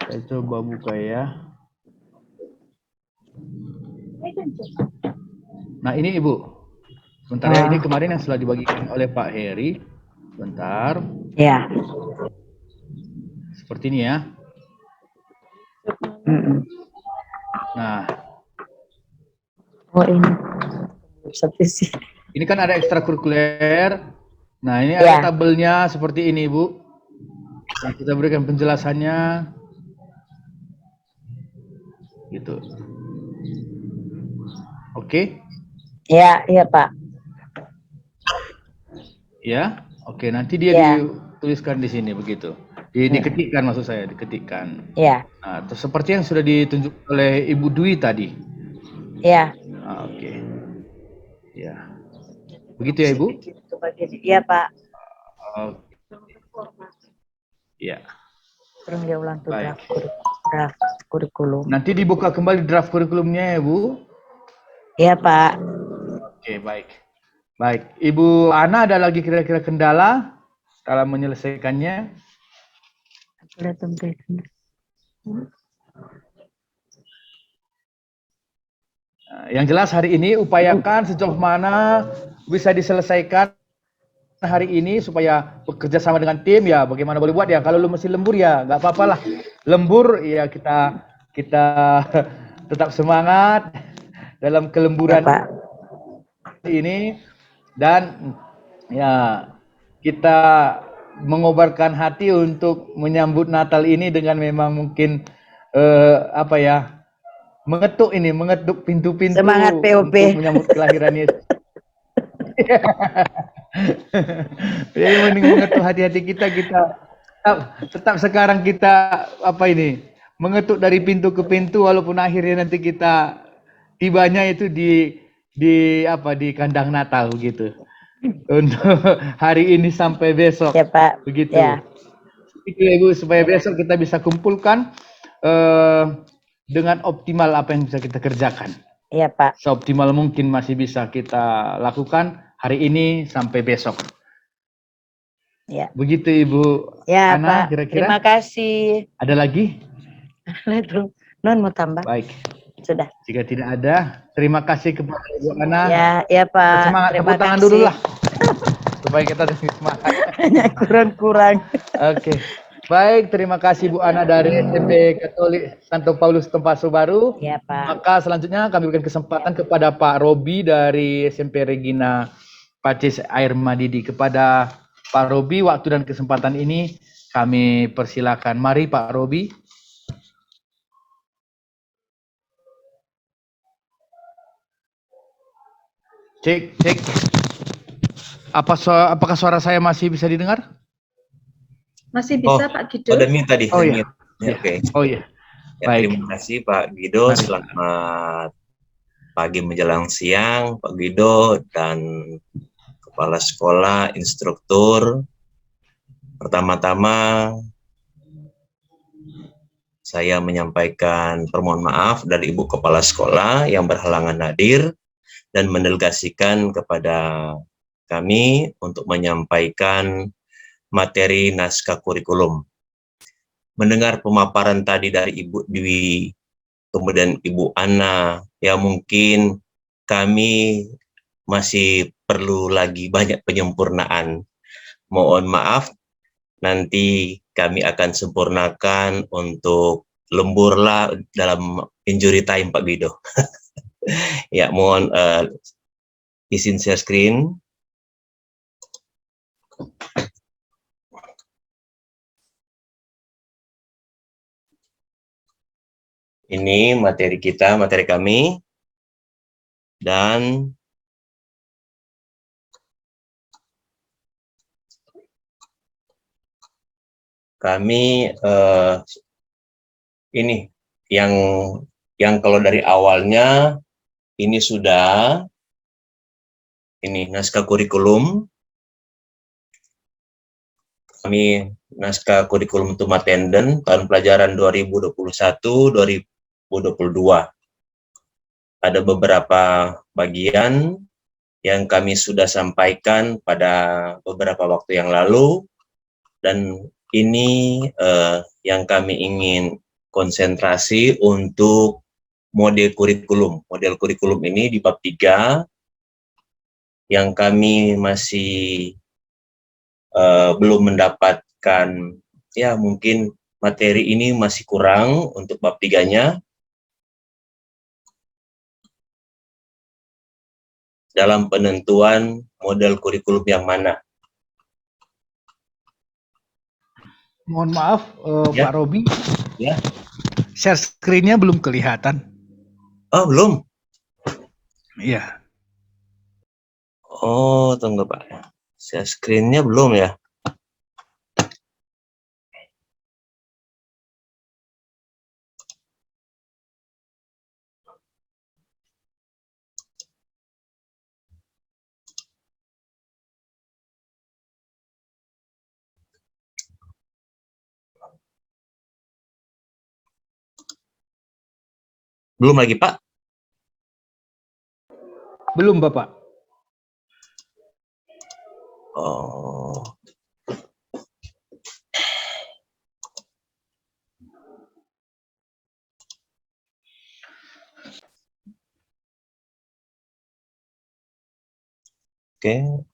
Saya coba buka ya. Nah ini Ibu, sebentar ya, ini kemarin yang sudah dibagikan oleh Pak Heri. Bentar, Ya. seperti ini ya. Nah, Oh ini. Satu sih. ini kan ada ekstrakurikuler. Nah ini Ya. ada tabelnya seperti ini Ibu. Nah, kita berikan penjelasannya. Gitu. Oke? Ya, iya Pak. Ya, oke. Nanti dia Ya. dituliskan di sini begitu. Diketikkan maksud saya, diketikkan. Ya. Nah, terus seperti yang sudah ditunjuk oleh Ibu Dwi tadi. Ya. Oke. Ya. Begitu ya Ibu? Iya Pak. Oke. Ya. Terus dia ulang tuh Baik. draft kurikulum. Nanti dibuka kembali draft kurikulumnya ya Bu. Iya Pak. Oke, baik. Baik, Ibu Ana ada lagi kira-kira kendala dalam menyelesaikannya? Nah, yang jelas hari ini upayakan sejauh mana bisa diselesaikan hari ini supaya bekerja sama dengan tim ya bagaimana boleh buat ya. Kalau lu masih lembur ya nggak apa-apa lah. Lembur ya kita tetap semangat dalam kelemburan ya, Pak. ini dan ya kita mengobarkan hati untuk menyambut Natal ini dengan memang mungkin apa ya mengetuk pintu-pintu Semangat POP. untuk menyambut kelahiran Yesus. Jadi mending mengetuk hati-hati kita tetap sekarang kita apa ini mengetuk dari pintu ke pintu walaupun akhirnya nanti kita tibanya itu di apa di kandang Natal gitu. Untuk hari ini sampai besok. Ya Pak. Begitu. Ya. Begitu ya Ibu supaya besok kita bisa kumpulkan dengan optimal apa yang bisa kita kerjakan. Iya Pak. Seoptimal mungkin masih bisa kita lakukan hari ini sampai besok. Ya. Begitu Ibu Ya Ana Pak. kira-kira. Terima kasih. Ada lagi? Non mau tambah? Baik. Sudah. Jika tidak ada, terima kasih kepada Ibu Ana. Ya Pak. Semangat, terima tepuk tangan kasih. dulu lah. Supaya kita lebih semangat. Hanya kurang-kurang. Oke. Baik, terima kasih Bu Ana dari SMP Katolik Santo Paulus Tempaso Baru. Ya Pak. Maka selanjutnya kami berikan kesempatan kepada Pak Robi dari SMP Regina Pacis Air Madidi. Kepada Pak Robi, waktu dan kesempatan ini kami persilakan. Mari Pak Robi. Cek, cek. Apakah suara saya masih bisa didengar? Masih bisa Pak Guido. Oh, demi tadi. Oh iya. Oke. Oh iya. Ya, baik. terima kasih Pak Guido. Mari. Selamat pagi menjelang siang Pak Guido dan kepala sekolah, instruktur. Pertama-tama saya menyampaikan permohonan maaf dari Ibu Kepala Sekolah yang berhalangan hadir dan mendelegasikan kepada kami untuk menyampaikan materi naskah kurikulum. Mendengar pemaparan tadi dari Ibu Dwi, kemudian Ibu Ana, ya mungkin kami masih perlu lagi banyak penyempurnaan. Mohon maaf, nanti kami akan sempurnakan untuk lemburlah dalam injury time Pak Guido. Ya, mohon izin share screen. Ini materi kita, materi kami. Dan kami ini yang kalau dari awalnya ini sudah ini naskah kurikulum. Kami naskah kurikulum untuk Matenden tahun pelajaran 2021-2022. Ada beberapa bagian yang kami sudah sampaikan pada beberapa waktu yang lalu, dan ini yang kami ingin konsentrasi untuk model kurikulum. Model kurikulum ini di bab 3 yang kami masih belum mendapatkan, ya mungkin materi ini masih kurang untuk bab 3-nya. Dalam penentuan model kurikulum yang mana. Mohon maaf, Ya. Pak Robi, Ya. share screen-nya belum kelihatan. Oh, belum? Iya. Oh, tunggu Pak. Share screen-nya belum ya? Belum lagi Pak? Belum, Bapak. Oh. Oke.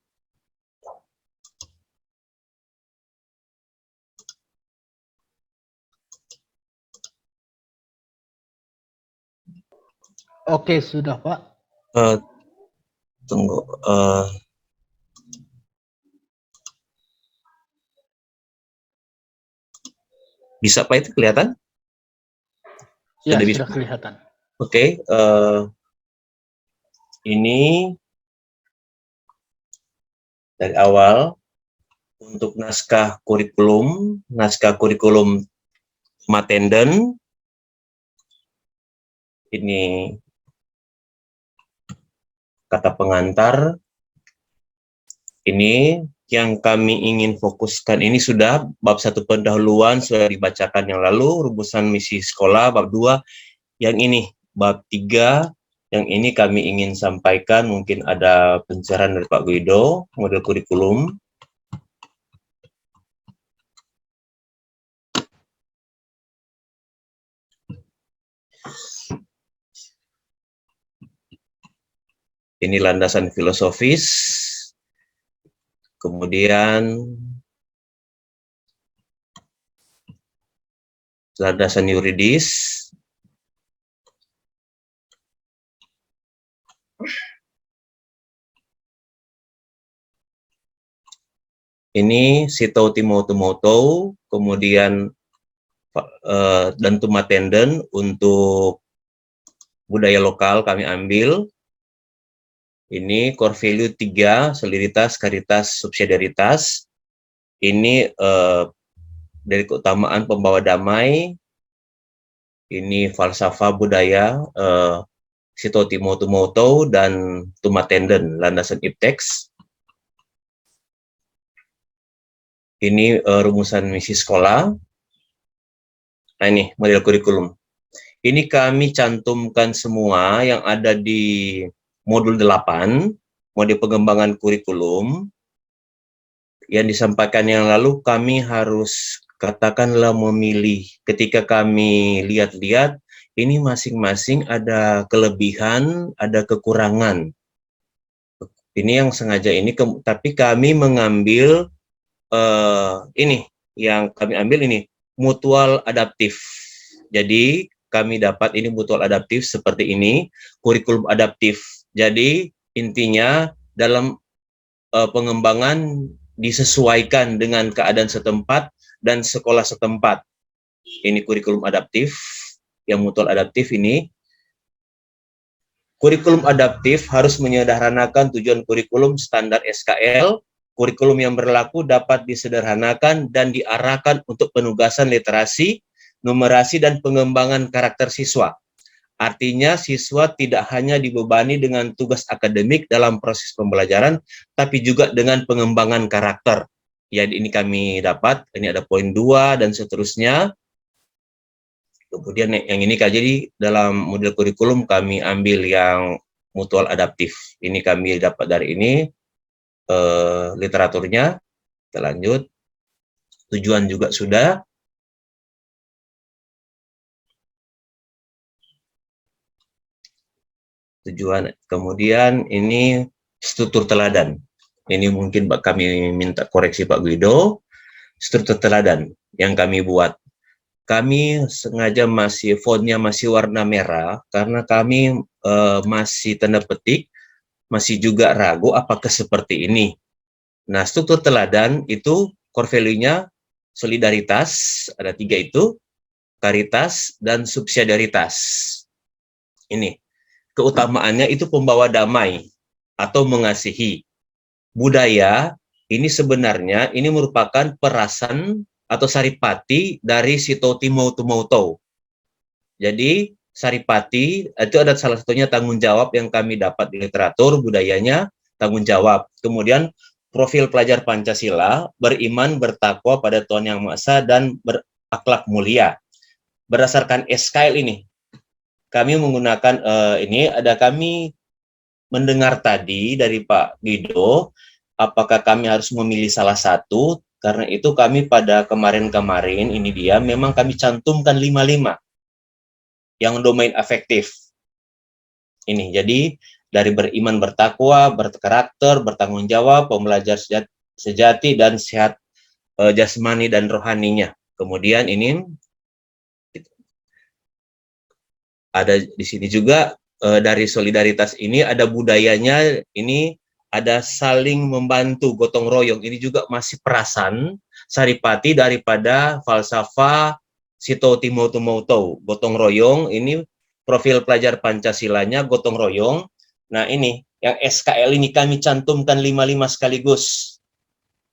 Oke, sudah, Pak. Tunggu. Bisa Pak itu kelihatan? Ya, Sudah bisa. sudah kelihatan. Oke. Ini dari awal untuk naskah kurikulum Matenden ini kata pengantar. Ini yang kami ingin fokuskan, ini sudah bab 1 pendahuluan sudah dibacakan yang lalu, rumusan misi sekolah bab 2, yang ini bab 3, yang ini kami ingin sampaikan, mungkin ada pencerahan dari Pak Guido, model kurikulum. Ini landasan filosofis, kemudian landasan yuridis, ini Sito Timoto, kemudian dan Tumatenden untuk budaya lokal kami ambil. Ini core value 3, solidaritas, karitas, subsidiaritas. Ini dari keutamaan pembawa damai. Ini falsafah budaya, Sito Timoto dan Tumatenden, landasan ipteks. Ini rumusan misi sekolah. Nah ini model kurikulum. Ini kami cantumkan semua yang ada di modul 8, model pengembangan kurikulum. Yang disampaikan yang lalu kami harus katakanlah memilih. Ketika kami lihat-lihat, ini masing-masing ada kelebihan, ada kekurangan. Ini yang sengaja ini, tapi kami mengambil ini, yang kami ambil ini, mutual adaptif. Jadi kami dapat ini mutual adaptif seperti ini, kurikulum adaptif. Jadi intinya dalam pengembangan disesuaikan dengan keadaan setempat dan sekolah setempat. Ini kurikulum adaptif, yang mutual adaptif ini. Kurikulum adaptif harus menyederhanakan tujuan kurikulum standar SKL. Kurikulum yang berlaku dapat disederhanakan dan diarahkan untuk penugasan literasi, numerasi, dan pengembangan karakter siswa. Artinya siswa tidak hanya dibebani dengan tugas akademik dalam proses pembelajaran, tapi juga dengan pengembangan karakter. Ya, ini kami dapat, ini ada poin 2 dan seterusnya. Kemudian yang ini jadi dalam model kurikulum kami ambil yang mutual adaptif. Ini kami dapat dari ini literaturnya. Kita lanjut. Tujuan juga sudah. tujuan. Kemudian ini struktur teladan. Ini mungkin kami minta koreksi Pak Guido. Struktur teladan yang kami buat. Kami sengaja fontnya masih warna merah karena kami masih tanda petik, masih juga ragu apakah seperti ini. Nah, struktur teladan itu core value-nya solidaritas, ada 3 itu, karitas, dan subsidiaritas. Ini, keutamaannya itu pembawa damai atau mengasihi. Budaya, ini sebenarnya ini merupakan perasan atau saripati dari Sito Timautumautou. Jadi, saripati itu ada salah satunya tanggung jawab yang kami dapat di literatur, budayanya, tanggung jawab. Kemudian, profil pelajar Pancasila, beriman, bertakwa pada Tuhan Yang Maha Esa, dan berakhlak mulia. Berdasarkan SKL ini, kami menggunakan kami mendengar tadi dari Pak Guido, apakah kami harus memilih salah satu, karena itu kami pada kemarin-kemarin, ini dia, memang kami cantumkan 5 yang domain afektif. Ini, jadi dari beriman, bertakwa, berkarakter, bertanggung jawab, pembelajar sejati, dan sehat jasmani dan rohaninya. Kemudian ini, ada di sini juga, dari solidaritas ini ada budayanya, ini ada saling membantu, gotong royong. Ini juga masih perasan saripati daripada falsafah Sito Timautumautou. Gotong royong, ini profil pelajar Pancasilanya gotong royong. Nah, ini yang SKL ini kami cantumkan 5 sekaligus.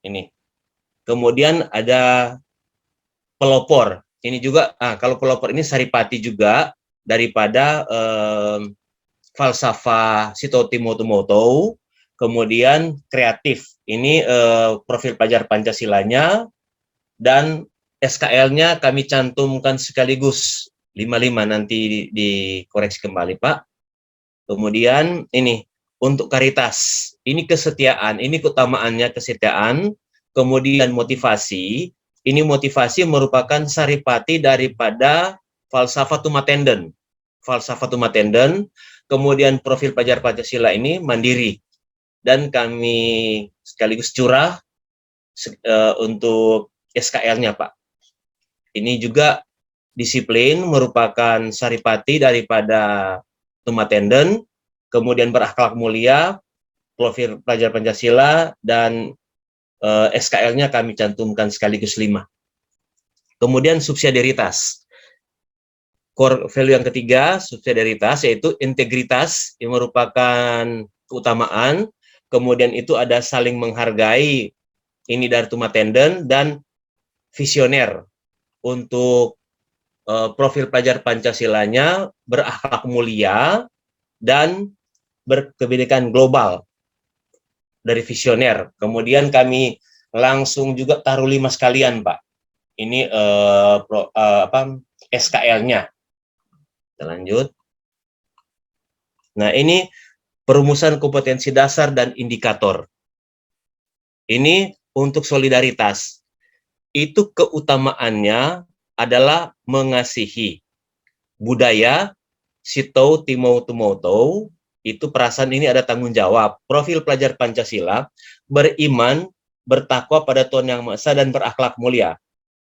Ini. Kemudian ada pelopor. Ini juga, kalau pelopor ini saripati juga daripada falsafah Sito Timautumautou. Kemudian kreatif, ini profil pelajar Pancasilanya, dan SKL-nya kami cantumkan sekaligus 5 nanti dikoreksi kembali Pak. Kemudian ini untuk karitas, ini kesetiaan, ini keutamaannya kesetiaan. Kemudian motivasi, ini motivasi merupakan saripati daripada falsafah Tumatenden. Falsafah Tumatenden. Kemudian profil pelajar Pancasila ini mandiri. Dan kami sekaligus curah untuk SKL-nya, Pak. Ini juga disiplin merupakan saripati daripada Tumatenden, kemudian berakhlak mulia, profil pelajar Pancasila, dan SKL-nya kami cantumkan sekaligus 5. Kemudian subsidiaritas. Core value yang ketiga, subsidiaritas, yaitu integritas, yang merupakan keutamaan. Kemudian itu ada saling menghargai, ini dari Tumatenden, dan visioner. Untuk profil pelajar Pancasilanya berakhlak mulia dan berkebinekaan global dari visioner. Kemudian kami langsung juga taruh 5 sekalian, Pak. Ini SKL-nya. Kita lanjut. Nah, ini perumusan kompetensi dasar dan indikator. Ini untuk solidaritas. Itu keutamaannya adalah mengasihi. Budaya Sito Timautumautou, itu perasaan ini ada tanggung jawab. Profil pelajar Pancasila, beriman, bertakwa pada Tuhan Yang Maha Esa, dan berakhlak mulia.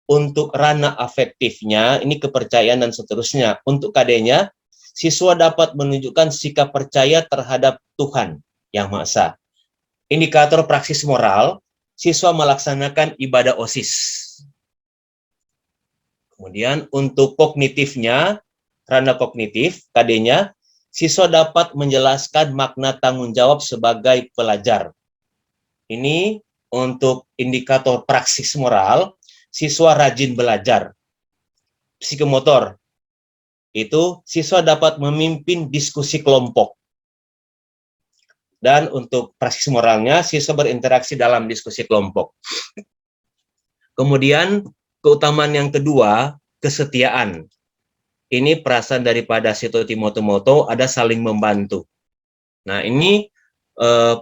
Untuk ranah afektifnya, ini kepercayaan dan seterusnya. Untuk KD-nya, siswa dapat menunjukkan sikap percaya terhadap Tuhan Yang Maha Esa. Indikator praksis moral, siswa melaksanakan ibadah OSIS. Kemudian untuk kognitifnya, ranah kognitif, KD-nya, siswa dapat menjelaskan makna tanggung jawab sebagai pelajar. Ini untuk indikator praksis moral, siswa rajin belajar. Psikomotor, itu siswa dapat memimpin diskusi kelompok. Dan untuk praksis moralnya, siswa berinteraksi dalam diskusi kelompok. Kemudian, keutamaan yang kedua, kesetiaan. Ini perasaan daripada Sito Timautumautou ada saling membantu. Nah, ini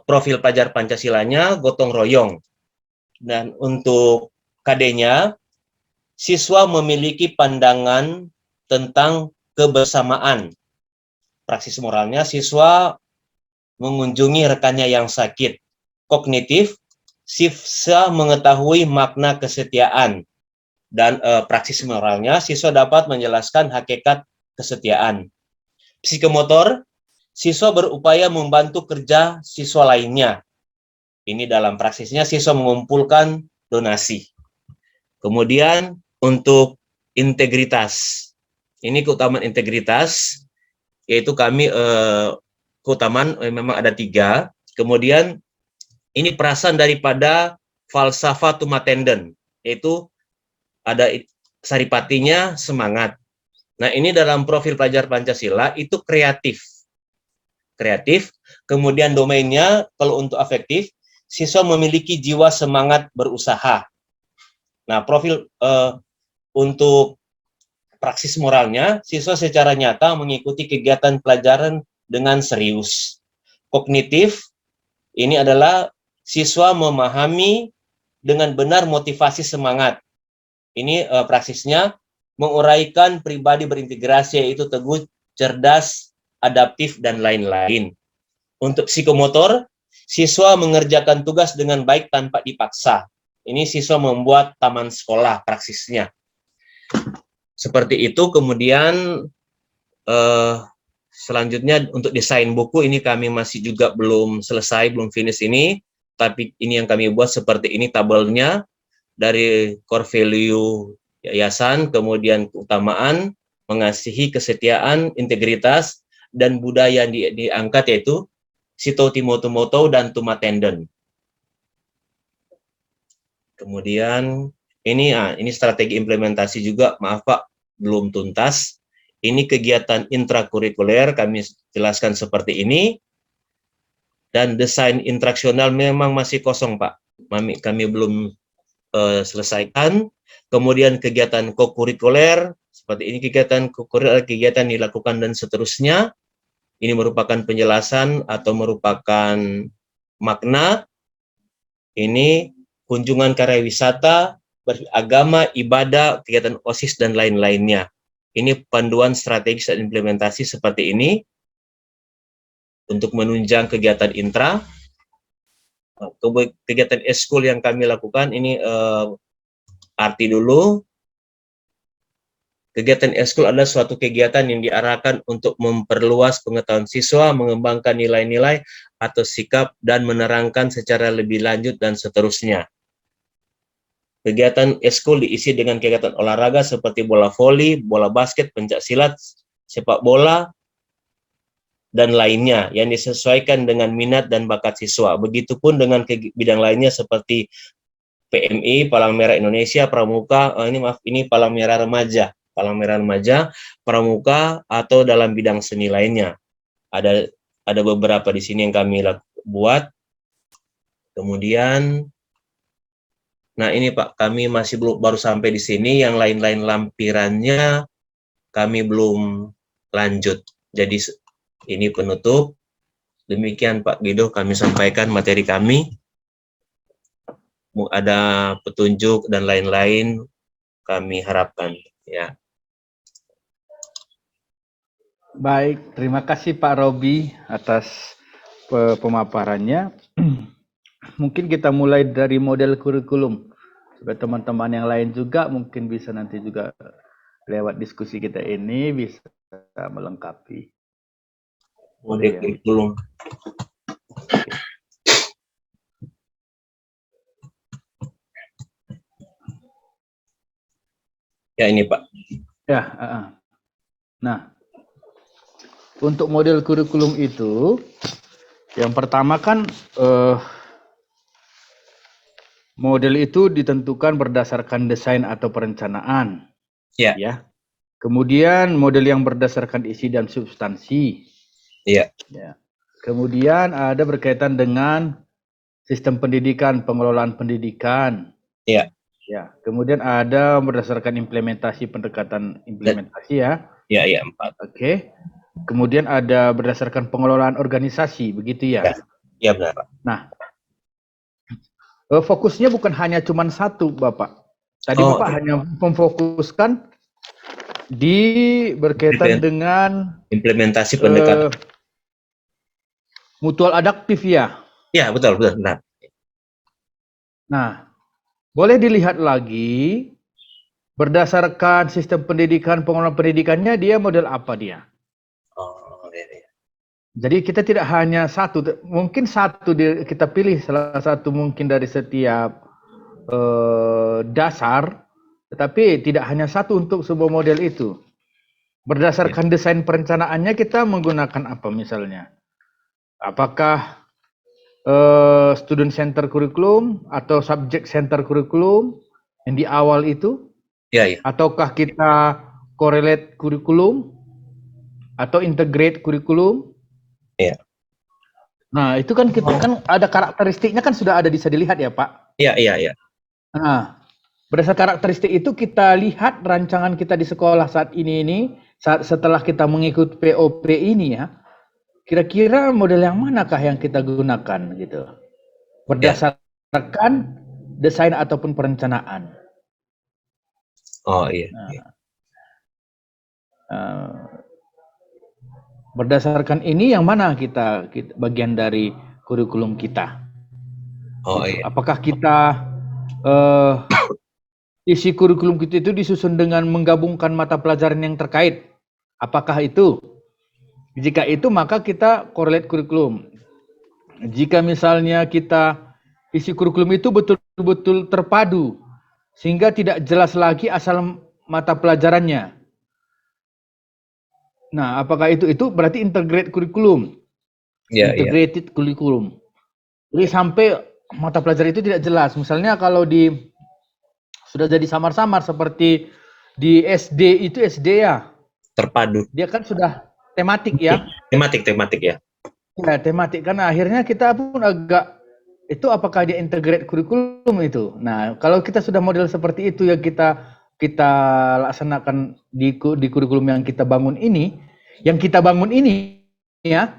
profil pelajar Pancasilanya gotong royong. Dan untuk KD-nya, siswa memiliki pandangan tentang kebersamaan, praksis moralnya, siswa mengunjungi rekannya yang sakit. Kognitif, siswa mengetahui makna kesetiaan. Dan praksis moralnya, siswa dapat menjelaskan hakikat kesetiaan. Psikomotor, siswa berupaya membantu kerja siswa lainnya. Ini dalam praksisnya siswa mengumpulkan donasi. Kemudian untuk integritas. Ini keutamaan integritas, yaitu kami keutamaan memang ada 3. Kemudian ini perasaan daripada falsafah tumatenden, yaitu ada saripatinya semangat. Nah, ini dalam profil pelajar Pancasila itu kreatif. Kreatif, kemudian domainnya kalau untuk afektif, siswa memiliki jiwa semangat berusaha. Nah, profil untuk praksis moralnya, siswa secara nyata mengikuti kegiatan pelajaran dengan serius. Kognitif, ini adalah siswa memahami dengan benar motivasi semangat. Ini praksisnya menguraikan pribadi berintegrasi, yaitu teguh, cerdas, adaptif, dan lain-lain. Untuk psikomotor, siswa mengerjakan tugas dengan baik tanpa dipaksa. Ini siswa membuat taman sekolah praksisnya. Seperti itu. Kemudian selanjutnya untuk desain buku ini kami masih juga belum selesai, belum finish ini. Tapi ini yang kami buat seperti ini tabelnya dari core value yayasan, kemudian keutamaan, mengasihi, kesetiaan, integritas, dan budaya yang diangkat yaitu Sito Timoto Moto dan Tumatenden. Kemudian ini strategi implementasi juga, maaf Pak, belum tuntas. Ini kegiatan intrakurikuler, kami jelaskan seperti ini. Dan desain interaksional memang masih kosong Pak, kami belum selesaikan. Kemudian kegiatan kokurikuler, seperti ini kegiatan kokurikuler, kegiatan dilakukan dan seterusnya. Ini merupakan penjelasan atau merupakan makna. Ini kunjungan karya wisata, beragama, ibadah, kegiatan OSIS, dan lain-lainnya. Ini panduan strategis dan implementasi seperti ini untuk menunjang kegiatan intra. Kegiatan eskul yang kami lakukan, ini arti dulu. Kegiatan eskul adalah suatu kegiatan yang diarahkan untuk memperluas pengetahuan siswa, mengembangkan nilai-nilai atau sikap, dan menerangkan secara lebih lanjut, dan seterusnya. Kegiatan eskul diisi dengan kegiatan olahraga seperti bola voli, bola basket, pencak silat, sepak bola, dan lainnya yang disesuaikan dengan minat dan bakat siswa. Begitupun dengan bidang lainnya seperti PMI, Palang Merah Indonesia, Pramuka, ini Palang Merah Remaja, Pramuka, atau dalam bidang seni lainnya. Ada beberapa di sini yang kami buat. Kemudian, nah ini Pak, kami masih baru sampai di sini. Yang lain-lain lampirannya kami belum lanjut. Jadi ini penutup. Demikian Pak Guido, kami sampaikan materi kami. Ada petunjuk dan lain-lain kami harapkan, ya. Baik, terima kasih Pak Robi atas pemaparannya. Mungkin kita mulai dari model kurikulum. Supaya teman-teman yang lain juga mungkin bisa nanti juga lewat diskusi kita ini bisa melengkapi. Model kurikulum. Ya ini Pak. Ya, nah, untuk model kurikulum itu, yang pertama kan model itu ditentukan berdasarkan desain atau perencanaan. Ya. Ya. Kemudian model yang berdasarkan isi dan substansi. Ya. Ya. Kemudian ada berkaitan dengan sistem pendidikan, pengelolaan pendidikan. Ya. Ya. Kemudian ada berdasarkan implementasi, pendekatan implementasi ya. Ya, 4. Oke. Kemudian ada berdasarkan pengelolaan organisasi, begitu ya? Ya benar Pak. Nah, fokusnya bukan hanya cuma satu, Bapak. Tadi Bapak hanya memfokuskan berkaitan Implement- dengan Implementasi pendekatan. mutual adaptif ya. Ya, betul, betul, benar. Nah, boleh dilihat lagi berdasarkan sistem pendidikan, pengelolaan pendidikannya dia model apa dia. Oh, iya, iya. Jadi kita tidak hanya satu, mungkin satu kita pilih salah satu mungkin dari setiap dasar, tetapi tidak hanya satu untuk sebuah model itu. Berdasarkan desain perencanaannya kita menggunakan apa misalnya? Apakah student center curriculum atau subject center curriculum yang di awal itu? Ya, ya. Ataukah kita correlate curriculum atau integrate curriculum? Iya. Nah, itu kan kita kan ada karakteristiknya kan sudah ada bisa dilihat ya, Pak. Iya, iya, iya. Nah, berdasarkan karakteristik itu kita lihat rancangan kita di sekolah saat ini setelah kita mengikuti POP ini ya. Kira-kira model yang manakah yang kita gunakan gitu. Berdasarkan desain ataupun perencanaan. Oh, iya. Nah, Iya. Berdasarkan ini yang mana kita bagian dari kurikulum kita? Oh, Gitu. iya. Apakah kita isi kurikulum kita itu disusun dengan menggabungkan mata pelajaran yang terkait? Apakah itu? Jika itu maka kita correlate kurikulum. Jika misalnya kita isi kurikulum itu betul-betul terpadu sehingga tidak jelas lagi asal mata pelajarannya. Nah, apakah itu berarti integrate kurikulum? Iya, iya. Integrated kurikulum. Jadi sampai mata pelajaran itu tidak jelas. Misalnya kalau sudah jadi samar-samar seperti di SD itu SD ya. Terpadu. Dia kan sudah tematik ya. Tematik ya. Ya, tematik kan akhirnya kita pun agak itu apakah dia integrate kurikulum itu. Nah, kalau kita sudah model seperti itu yang kita laksanakan di kurikulum yang kita bangun ini ya,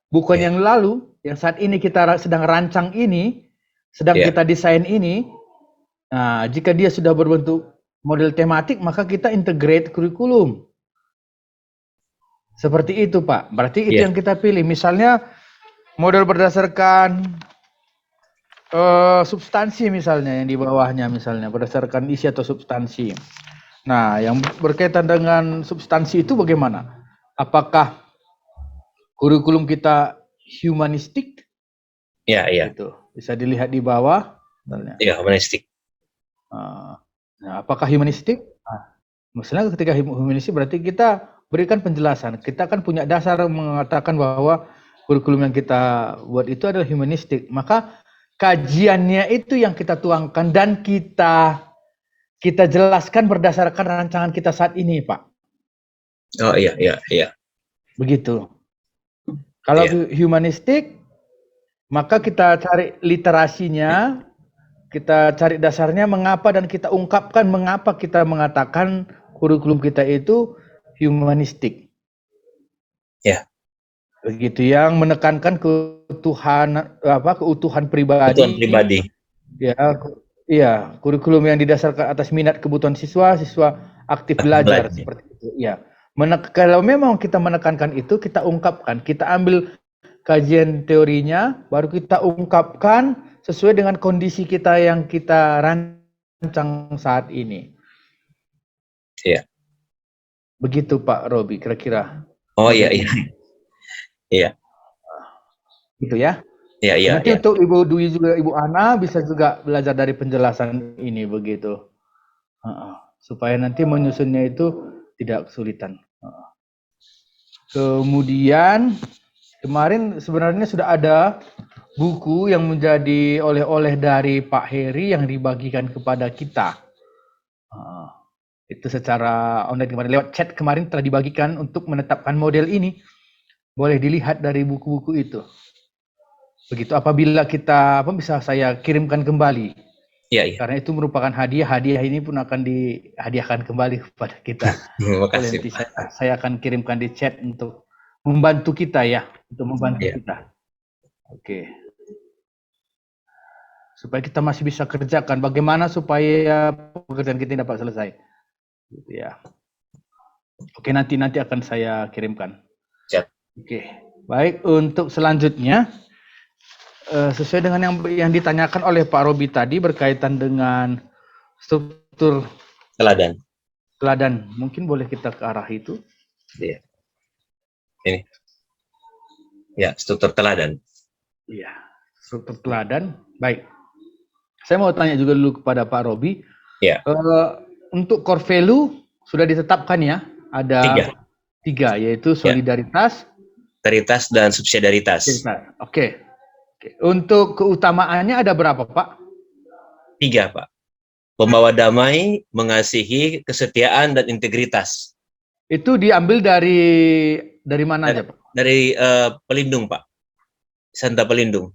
bukan yang lalu, yang saat ini kita sedang rancang ini, sedang kita desain ini. Nah, jika dia sudah berbentuk model tematik, maka kita integrate kurikulum. Seperti itu, Pak. Berarti itu yang kita pilih. Misalnya model berdasarkan substansi misalnya yang di bawahnya misalnya berdasarkan isi atau substansi. Nah, yang berkaitan dengan substansi itu bagaimana? Apakah kurikulum kita humanistik? Iya, iya. Gitu. Bisa dilihat di bawah. Iya, humanistik. Nah, apakah humanistik? Nah, misalnya ketika humanistik berarti kita berikan penjelasan. Kita kan punya dasar mengatakan bahwa kurikulum yang kita buat itu adalah humanistik. Maka kajiannya itu yang kita tuangkan dan kita jelaskan berdasarkan rancangan kita saat ini, Pak. Oh, iya, iya, iya. Begitu. Kalau humanistik, maka kita cari literasinya, kita cari dasarnya mengapa dan kita ungkapkan mengapa kita mengatakan kurikulum kita itu humanistik. Ya. Begitu, yang menekankan keutuhan pribadi. Keutuhan pribadi. Ya, iya, kurikulum yang didasarkan atas minat kebutuhan siswa aktif belajar seperti itu. Ya. Kalau memang kita menekankan itu, kita ungkapkan, kita ambil kajian teorinya, baru kita ungkapkan sesuai dengan kondisi kita yang kita rancang saat ini. Iya. Begitu Pak Robi, kira-kira. Oh, iya, iya. Iya. Gitu ya. Iya, iya. Nanti untuk Ibu Dwi juga Ibu Ana bisa juga belajar dari penjelasan ini begitu. Supaya nanti menyusunnya itu tidak kesulitan. Kemudian kemarin sebenarnya sudah ada buku yang menjadi oleh-oleh dari Pak Heri yang dibagikan kepada kita. Itu secara online kemarin lewat chat kemarin telah dibagikan untuk menetapkan model ini. Boleh dilihat dari buku-buku itu. Begitu, apabila kita bisa saya kirimkan kembali. Iya, iya. Karena itu merupakan hadiah ini pun akan dihadiahkan kembali kepada kita. Terima kasih. Nanti saya akan kirimkan di chat untuk membantu kita ya, kita. Oke. Supaya kita masih bisa kerjakan. Bagaimana supaya pekerjaan kita dapat selesai. Gitu ya. Oke, nanti akan saya kirimkan. Siap. Oke, baik. Untuk selanjutnya, sesuai dengan yang ditanyakan oleh Pak Robi tadi berkaitan dengan struktur Teladan. teladan, mungkin boleh kita ke arah itu. Iya. Ini. Ya, struktur teladan. Iya, struktur teladan. Baik. Saya mau tanya juga dulu kepada Pak Robi. Ya. Untuk core value sudah ditetapkan ya? Ada tiga, yaitu solidaritas, Solidaritas dan subsidiaritas. Oke. Untuk keutamaannya ada berapa, Pak? 3, Pak. Pembawa damai, mengasihi, kesetiaan, dan integritas. Itu diambil dari mana aja, Pak? Dari pelindung, Pak. Santa Pelindung.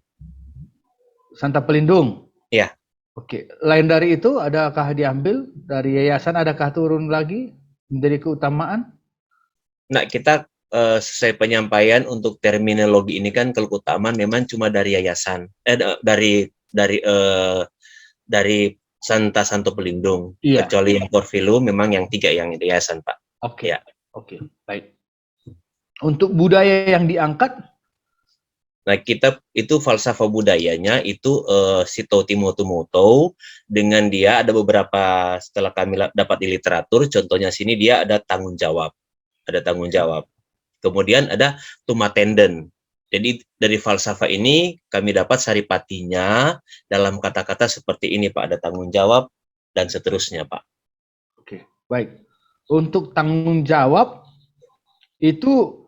Santa Pelindung? Ya. Oke. Lain dari itu, adakah diambil dari yayasan, adakah turun lagi menjadi keutamaan? Nah, kita sesuai penyampaian untuk terminologi ini kan keutamaan memang cuma dari yayasan, dari Santo Pelindung. Iya. Kecuali yang core value memang yang 3 yang yayasan, Pak. Oke. Ya. Oke, baik. Untuk budaya yang diangkat? Nah, kita itu falsafah budayanya itu Sito Timotumoto, dengan dia ada beberapa, setelah kami dapat di literatur, contohnya sini dia ada tanggung jawab. Kemudian ada tumatenden. Jadi dari falsafah ini kami dapat saripatinya dalam kata-kata seperti ini, Pak. Ada tanggung jawab dan seterusnya, Pak. Oke, baik. Untuk tanggung jawab itu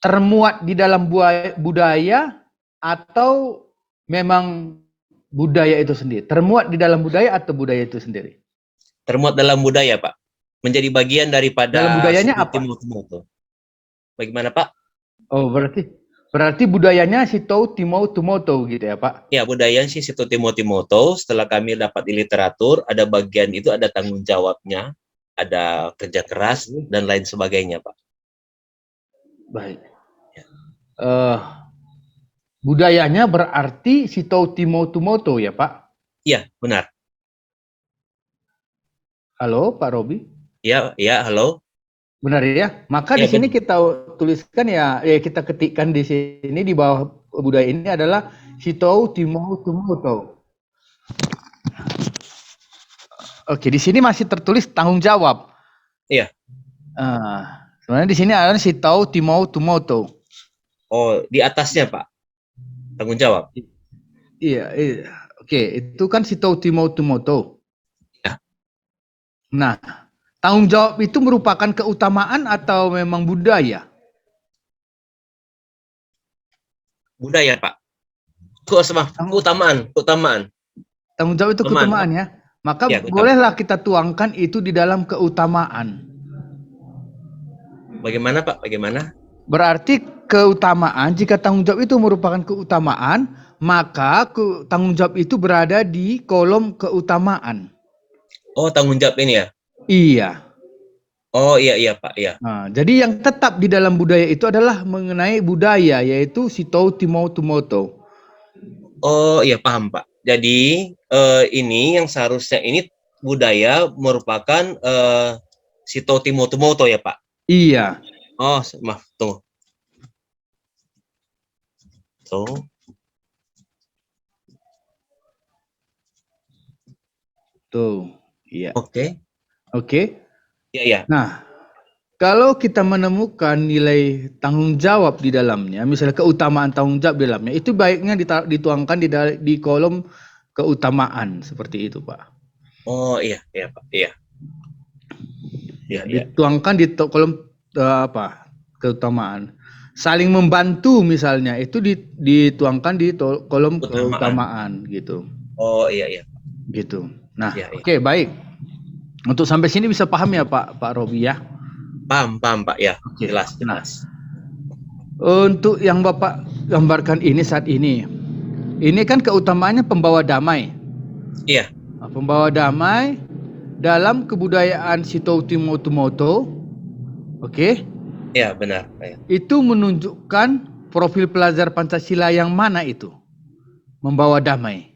termuat di dalam budaya atau memang budaya itu sendiri? Termuat di dalam budaya atau budaya itu sendiri? Termuat dalam budaya, Pak. Menjadi bagian daripada dalam budayanya apa? Bagaimana, Pak? Oh, berarti budayanya Sito Timotumoto gitu ya, Pak? Ya, budaya Sito Timotumoto, setelah kami dapat di literatur, ada bagian itu ada tanggung jawabnya, ada kerja keras, dan lain sebagainya, Pak. Baik. Budayanya berarti Sito Timotumoto ya, Pak? Iya, benar. Halo, Pak Robi? Ya, halo. Benar ya? Maka Ya, di sini kita tuliskan ya kita ketikkan di sini di bawah budaya ini adalah Sito Timotumoto. Oke, di sini masih tertulis tanggung jawab. Iya. Sebenarnya di sini ada Sito Timotumoto. Oh, di atasnya, Pak. Tanggung jawab. Iya. Oke, itu kan Sito Timotumoto. Ya. Nah, tanggung jawab itu merupakan keutamaan atau memang budaya? Budaya, Pak. Keutamaan. Tanggung jawab itu keutamaan ya. Maka ya, bolehlah kita tuangkan itu di dalam keutamaan. Bagaimana, Pak? Bagaimana? Berarti keutamaan, jika tanggung jawab itu merupakan keutamaan, maka tanggung jawab itu berada di kolom keutamaan. Oh, tanggung jawab ini ya? Iya. Oh, iya, Pak. Iya. Nah, jadi yang tetap di dalam budaya itu adalah mengenai budaya, yaitu Sito Timotumoto. Oh, iya, paham, Pak. Jadi, ini yang seharusnya ini budaya merupakan Sito Timotumoto ya, Pak? Iya. Oh, maaf, tunggu. Tuh, iya. Oke. Iya. Nah, kalau kita menemukan nilai tanggung jawab di dalamnya, misalnya keutamaan tanggung jawab di dalamnya, itu baiknya dituangkan di kolom keutamaan seperti itu, Pak. Oh, iya, Pak. Iya. Dituangkan di kolom keutamaan. Saling membantu misalnya, itu dituangkan di kolom keutamaan gitu. Oh, iya. Gitu. Nah, oke, baik. Untuk sampai sini bisa paham ya Pak Robi ya? Paham Pak ya. Jelas. Nah, untuk yang Bapak gambarkan ini saat ini kan keutamaannya pembawa damai. Iya. Nah, pembawa damai dalam kebudayaan Sito Timotumoto. Oke? Iya, benar. Itu menunjukkan profil pelajar Pancasila yang mana itu? Membawa damai.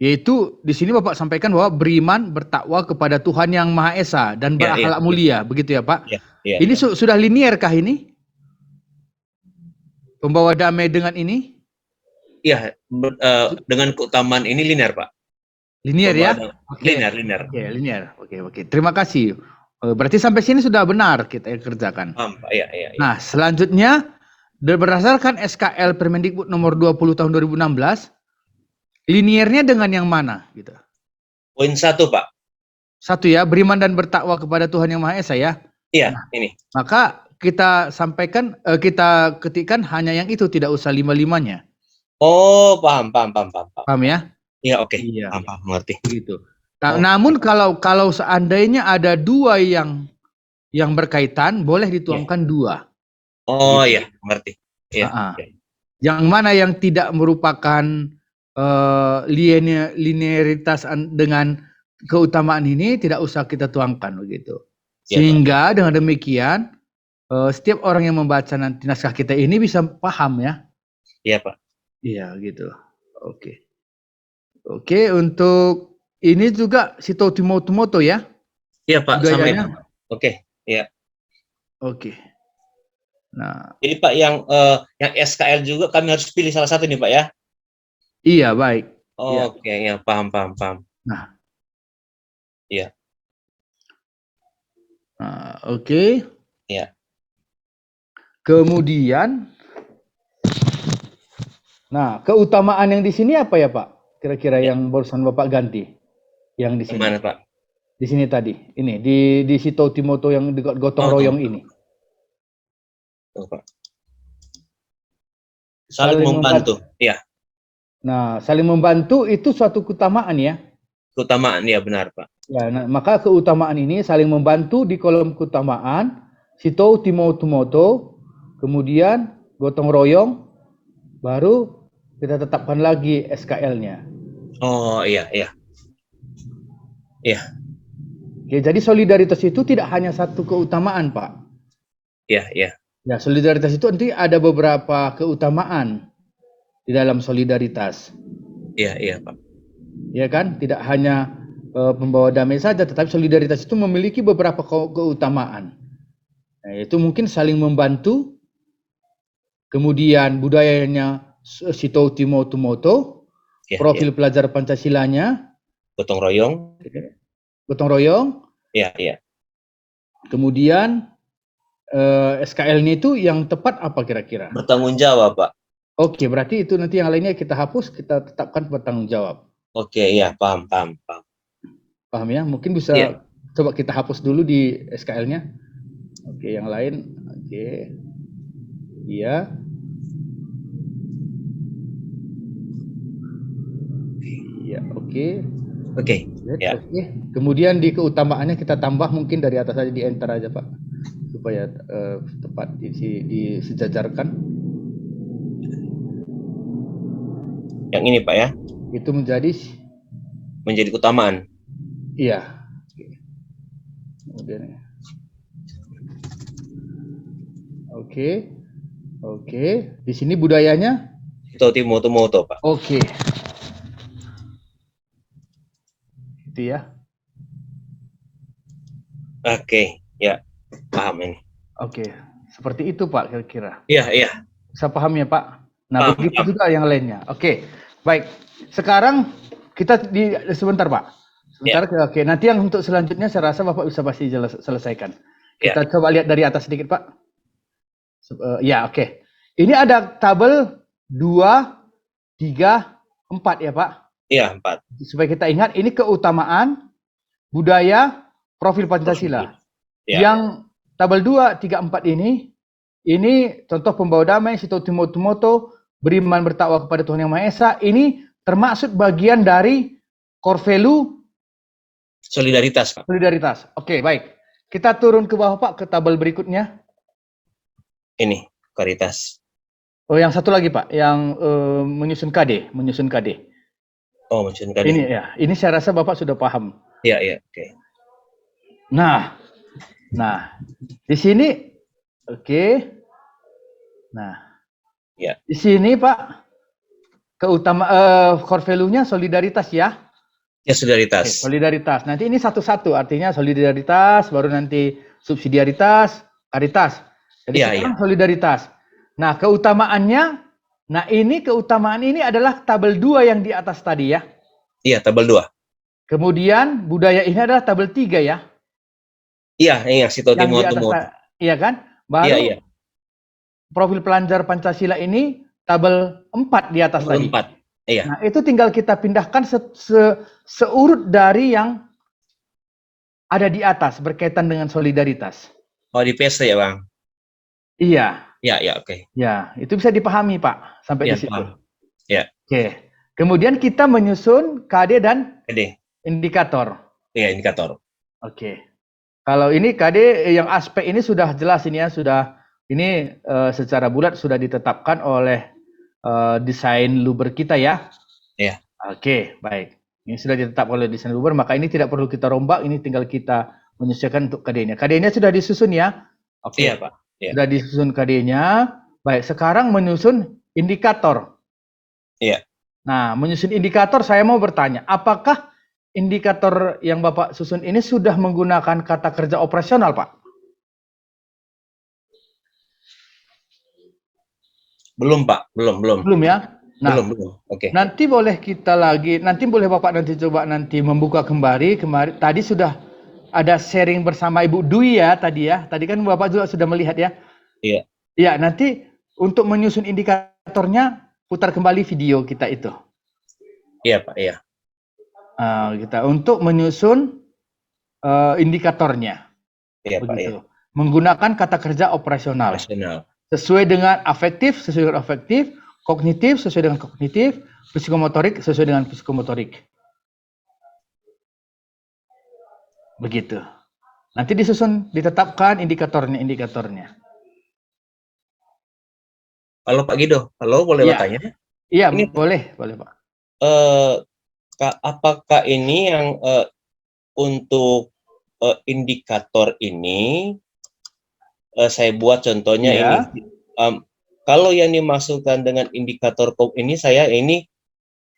Yaitu di sini Bapak sampaikan bahwa beriman, bertakwa kepada Tuhan yang Maha Esa dan Ya, berakhlak mulia, begitu ya Pak? Ya, ya. Ini sudah linear kah ini? Pembawa damai dengan ini? Iya, dengan keutamaan ini linear, Pak. Linear ya? Oke. Linear. Oke, linear. Oke. Terima kasih. Berarti sampai sini sudah benar kita kerjakan. Paham, Pak. Iya. Nah, selanjutnya berdasarkan SKL Permendikbud nomor 20 tahun 2016, liniernya dengan yang mana gitu? Poin 1, Pak. Satu ya, beriman dan bertakwa kepada Tuhan yang Maha Esa ya. Iya, ini. Maka kita sampaikan, kita ketikkan hanya yang itu, tidak usah lima-limanya. Oh, paham. Paham ya? Iya, oke. Iya. Paham, mengerti. Gitu. Nah, namun kalau seandainya ada dua yang berkaitan, boleh dituangkan dua. Oh, Gitu. iya, mengerti. Iya. Yang mana yang tidak merupakan linearitas dengan keutamaan ini tidak usah kita tuangkan begitu. Sehingga dengan demikian setiap orang yang membaca nanti naskah kita ini bisa paham ya. Iya, Pak. Iya gitu. Oke, untuk ini juga Sito Timoto ya. Iya, Pak, sama itu. Oke, iya. Oke. Nah, jadi Pak yang SKL juga kami harus pilih salah satu nih, Pak ya. Iya, baik. Oke, ya, paham. Nah. Iya. Oke. Iya. Kemudian, nah, keutamaan yang di sini apa ya, Pak? Kira-kira yang barusan Bapak ganti, yang di sini. Mana, Pak? Di sini tadi, ini di Sito Timoto yang di gotong royong ini. Tuh, Pak. Saling membantu. Iya. Nah, saling membantu itu suatu keutamaan ya. Keutamaan, ya benar, Pak. Ya, nah, maka keutamaan ini saling membantu di kolom keutamaan Sito Timoto, kemudian gotong royong, baru kita tetapkan lagi SKL-nya. Oh, iya. Oke, jadi solidaritas itu tidak hanya satu keutamaan, Pak. Iya. Ya, solidaritas itu nanti ada beberapa keutamaan di dalam solidaritas. Iya, Pak. Ya kan? Tidak hanya pembawa damai saja, tetapi solidaritas itu memiliki beberapa keutamaan. Nah, itu mungkin saling membantu, kemudian budayanya Sito Timoto, profil pelajar Pancasilanya, gotong royong. Iya. Kemudian SKL-nya itu yang tepat apa kira-kira? Bertanggung jawab, Pak. Oke, berarti itu nanti yang lainnya kita hapus, kita tetapkan bertanggung jawab. Oke, iya, paham. Paham ya? Mungkin bisa coba kita hapus dulu di SKL-nya. Oke, yang lain. Oke. Iya. Iya, oke. Oke. Ya. Oke. Kemudian di keutamaannya kita tambah mungkin dari atas aja, di enter aja, Pak. Supaya tepat disejajarkan. Yang ini, Pak ya. Itu menjadi keutamaan. Iya. Kemudian Oke. Di sini budayanya Sito Timoto, Pak. Oke. Itu ya. Oke, ya. Paham ini. Oke. Seperti itu, Pak, kira-kira. Iya. Bisa paham ya, Pak? Nah, begitu juga yang lainnya. Oke. Baik. Sekarang kita sebentar, Pak. Sebentar. Ya. Oke. Nanti yang untuk selanjutnya saya rasa Bapak bisa pasti selesaikan. Kita coba lihat dari atas sedikit, Pak. Ya, oke. Ini ada tabel 2, 3, 4 ya, Pak? Iya, 4. Supaya kita ingat, ini keutamaan, budaya, profil Pancasila. Ya. Yang tabel 2, 3, 4 ini contoh pembawa damai, Sito Timoto, beriman bertakwa kepada Tuhan Yang Maha Esa, ini termaksud bagian dari core value solidaritas, Pak. Solidaritas. Oke, baik. Kita turun ke bawah, Pak, ke tabel berikutnya. Ini, Karitas. Oh, yang satu lagi, Pak, yang menyusun KD. Oh, menyusun KD. Ini ya, ini saya rasa Bapak sudah paham. Iya, oke. Nah, di sini, oke. Nah, ya. Di sini, Pak, core value-nya solidaritas ya. Ya, Oke, solidaritas. solidaritas. Nanti ini satu-satu, artinya solidaritas, baru nanti subsidiaritas, karitas. Jadi Iya, sekarang iya. solidaritas. Nah, keutamaan ini adalah tabel 2 yang di atas tadi ya. Iya, tabel 2. Kemudian budaya ini adalah tabel 3 ya, Iya, iya, Sito yang di Timo atas, Timo. iya kan? Iya, Baru iya. profil pelajar Pancasila ini tabel 4 di atas Tabel tadi. 4. Iya. Nah, itu tinggal kita pindahkan seurut dari yang ada di atas berkaitan dengan solidaritas. Oh, di paste ya, Bang? Iya, Iya, iya, oke. ya, itu bisa dipahami, Pak, sampai Iya, di situ. paham. Ya, Oke. Kemudian kita menyusun KD dan KD. indikator. Iya, indikator. Oke. Kalau ini KD yang aspek ini sudah jelas ini ya, ini secara bulat sudah ditetapkan oleh desain Luber kita ya. Iya. Oke, baik. Ini sudah ditetapkan oleh desain Luber, maka ini tidak perlu kita rombak, ini tinggal kita menyesuaikan untuk KD-nya. KD-nya sudah disusun ya. Oke. Iya, Pak. Iya. Sudah disusun KD-nya. Baik, sekarang menyusun indikator. Iya. Nah, menyusun indikator saya mau bertanya, apakah indikator yang Bapak susun ini sudah menggunakan kata kerja operasional, Pak? Belum, Pak. Belum. Belum ya? Nah, Belum. Oke. nanti boleh Bapak nanti coba nanti membuka kembali. Tadi sudah ada sharing bersama Ibu Dwi ya tadi ya. Tadi kan Bapak juga sudah melihat ya. Iya. Ya, nanti untuk menyusun indikatornya putar kembali video kita itu. Iya, Pak. Iya. Kita untuk menyusun indikatornya. Iya, Pak. Iya. Begitu. Menggunakan kata kerja operasional. Nasional. Sesuai dengan afektif, sesuai dengan afektif, kognitif, sesuai dengan kognitif, psikomotorik, sesuai dengan psikomotorik. Begitu. Nanti disusun, ditetapkan indikatornya. Halo, Pak Gido. Halo, boleh Iya. bertanya? Iya, Ini, boleh Pak. Apakah ini yang untuk indikator ini saya buat contohnya Iya. ini. Kalau yang dimasukkan dengan indikator ini ini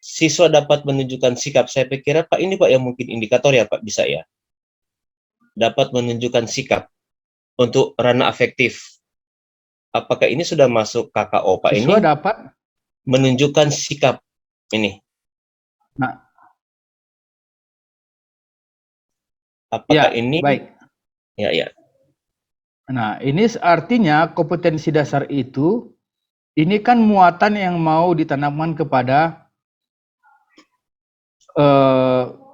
siswa dapat menunjukkan sikap. Saya pikir Pak ini Pak yang mungkin indikator ya Pak, bisa ya. Dapat menunjukkan sikap untuk ranah afektif. Apakah ini sudah masuk KKO Pak? Siswa ini dapat menunjukkan sikap ini. Nah, apakah ya, ini baik. Ya. Nah, ini artinya kompetensi dasar itu ini kan muatan yang mau ditanamkan kepada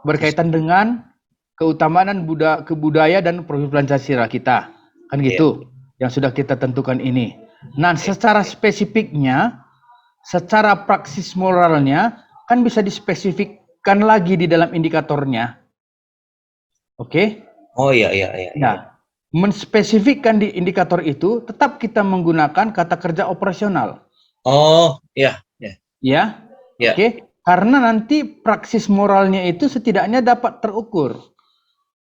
berkaitan dengan keutamaan kebudaya dan profil Pancasila kita. Kan gitu. Yang sudah kita tentukan ini. Nah, secara spesifiknya, secara praksis moralnya kan bisa dispesifikkan lagi di dalam indikatornya. Oke? Oh iya. Nah, menspesifikkan di indikator itu tetap kita menggunakan kata kerja operasional. Oh, iya. Ya. Ya. Oke. Karena nanti praksis moralnya itu setidaknya dapat terukur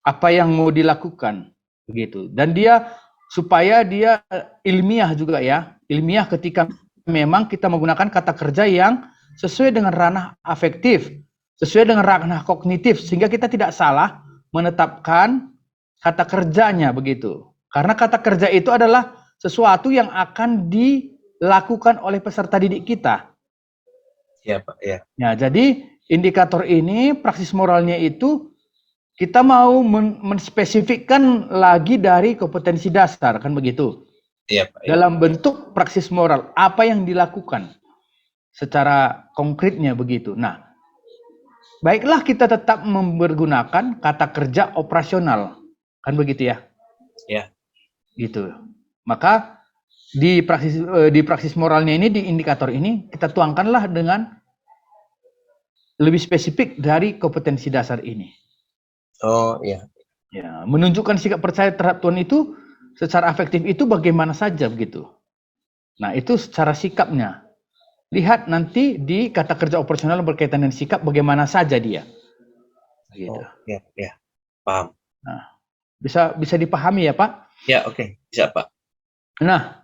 apa yang mau dilakukan, begitu. Dan supaya dia ilmiah juga ya. Ilmiah ketika memang kita menggunakan kata kerja yang sesuai dengan ranah afektif, sesuai dengan ranah kognitif, sehingga kita tidak salah menetapkan kata kerjanya begitu. Karena kata kerja itu adalah sesuatu yang akan dilakukan oleh peserta didik kita. Iya, Pak, ya. Ya, jadi indikator ini praksis moralnya itu kita mau menspesifikkan lagi dari kompetensi dasar, kan begitu? Iya, Pak. Ya. Dalam bentuk praksis moral, apa yang dilakukan secara konkretnya begitu. Nah, baiklah kita tetap mempergunakan kata kerja operasional, kan begitu ya? Ya. Gitu. Maka di praksis moralnya ini, di indikator ini kita tuangkanlah dengan lebih spesifik dari kompetensi dasar ini. Oh iya. Ya, menunjukkan sikap percaya terhadap Tuhan itu secara afektif itu bagaimana saja begitu. Nah, itu secara sikapnya. Lihat nanti di kata kerja operasional berkaitan dengan sikap bagaimana saja dia. Gitu. Oh, ya. Paham. Nah, bisa dipahami ya, Pak? Ya, oke. Bisa, Pak. Nah,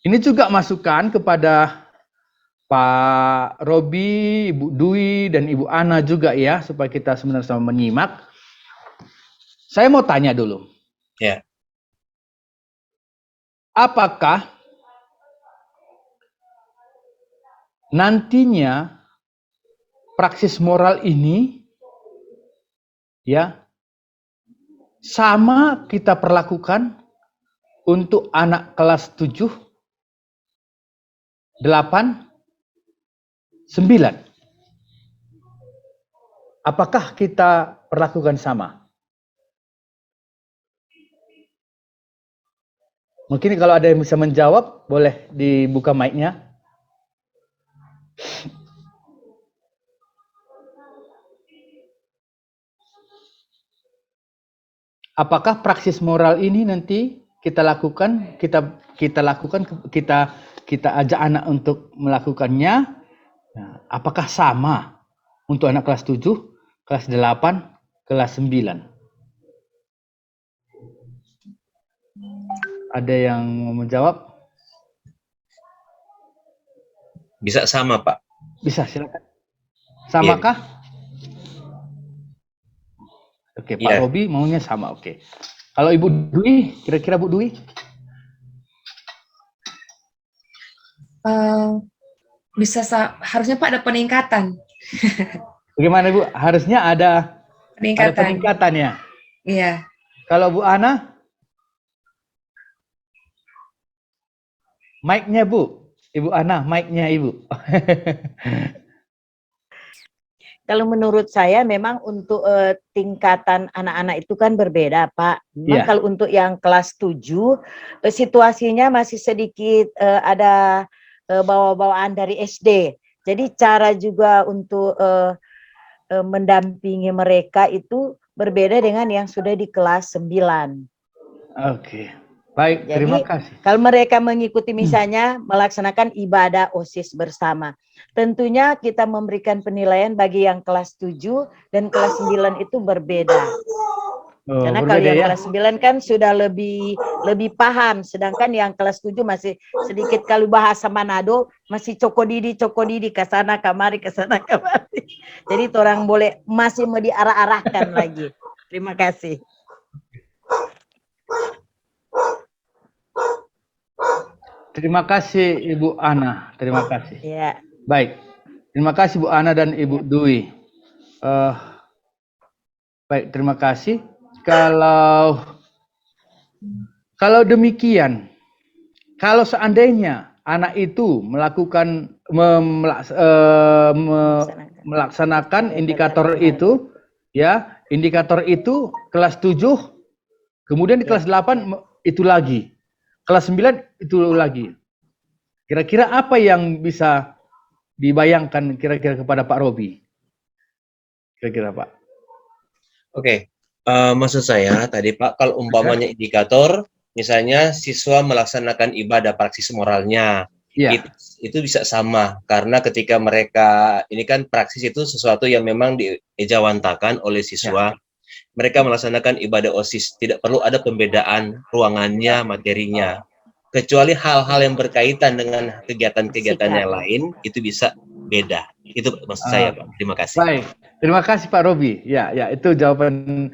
ini juga masukan kepada Pak Robi, Ibu Dwi, dan Ibu Ana juga ya, supaya kita sebenarnya sama menyimak. Saya mau tanya dulu. Ya. Apakah nantinya praksis moral ini ya sama kita perlakukan untuk anak kelas 7, 8, 9? Apakah kita perlakukan sama? Mungkin kalau ada yang bisa menjawab, boleh dibuka mic-nya. Apakah praksis moral ini nanti kita lakukan, kita ajak anak untuk melakukannya? Nah, apakah sama untuk anak kelas 7, kelas 8, kelas 9? Ada yang mau menjawab? Bisa sama, Pak. Bisa, silakan. Samakah? Oke, Pak Iya. Robi maunya sama, oke. Kalau Ibu Dwi, kira-kira Bu Dwi? Harusnya Pak ada peningkatan. Bagaimana Bu? Harusnya ada Peningkatan. peningkatannya. Iya. Kalau Bu Ana? Mic-nya Bu. Ibu Ana, mic-nya Ibu. Kalau menurut saya memang untuk tingkatan anak-anak itu kan berbeda, Pak. Memang Iya. kalau untuk yang kelas 7, situasinya masih sedikit ada bawa-bawaan dari SD. Jadi cara juga untuk mendampingi mereka itu berbeda dengan yang sudah di kelas 9. Oke. Baik, Jadi, terima kasih. kalau mereka mengikuti misalnya melaksanakan ibadah OSIS bersama, tentunya kita memberikan penilaian bagi yang kelas 7 dan kelas 9 itu berbeda. Oh, Karena kalau berbeda yang ya. kelas 9 kan sudah lebih paham, sedangkan yang kelas 7 masih sedikit, kalau bahasa Manado masih cokodidi ke sana kemari. Jadi orang boleh masih mau diarah-arahkan lagi. Terima kasih. Terima kasih Ibu Ana, terima kasih. Ya. Baik, terima kasih Bu Ana dan Ibu Dwi. Baik, terima kasih. Kalau demikian, kalau seandainya anak itu melaksanakan indikator itu, ya, indikator itu kelas 7, kemudian di kelas 8 itu lagi, kelas 9 itu lagi. Kira-kira apa yang bisa dibayangkan kira-kira kepada Pak Robi? Kira-kira Pak. Oke. Maksud saya tadi Pak, kalau umpamanya indikator, misalnya siswa melaksanakan ibadah praksis moralnya, Iya. itu bisa sama, karena ketika mereka, ini kan praksis itu sesuatu yang memang dijawantakan oleh siswa, mereka melaksanakan ibadah OSIS, tidak perlu ada pembedaan ruangannya, materinya, kecuali hal-hal yang berkaitan dengan kegiatan-kegiatan yang lain, itu bisa beda. Itu maksud saya Pak, terima kasih. Baik, terima kasih Pak Robi. Ya, itu jawaban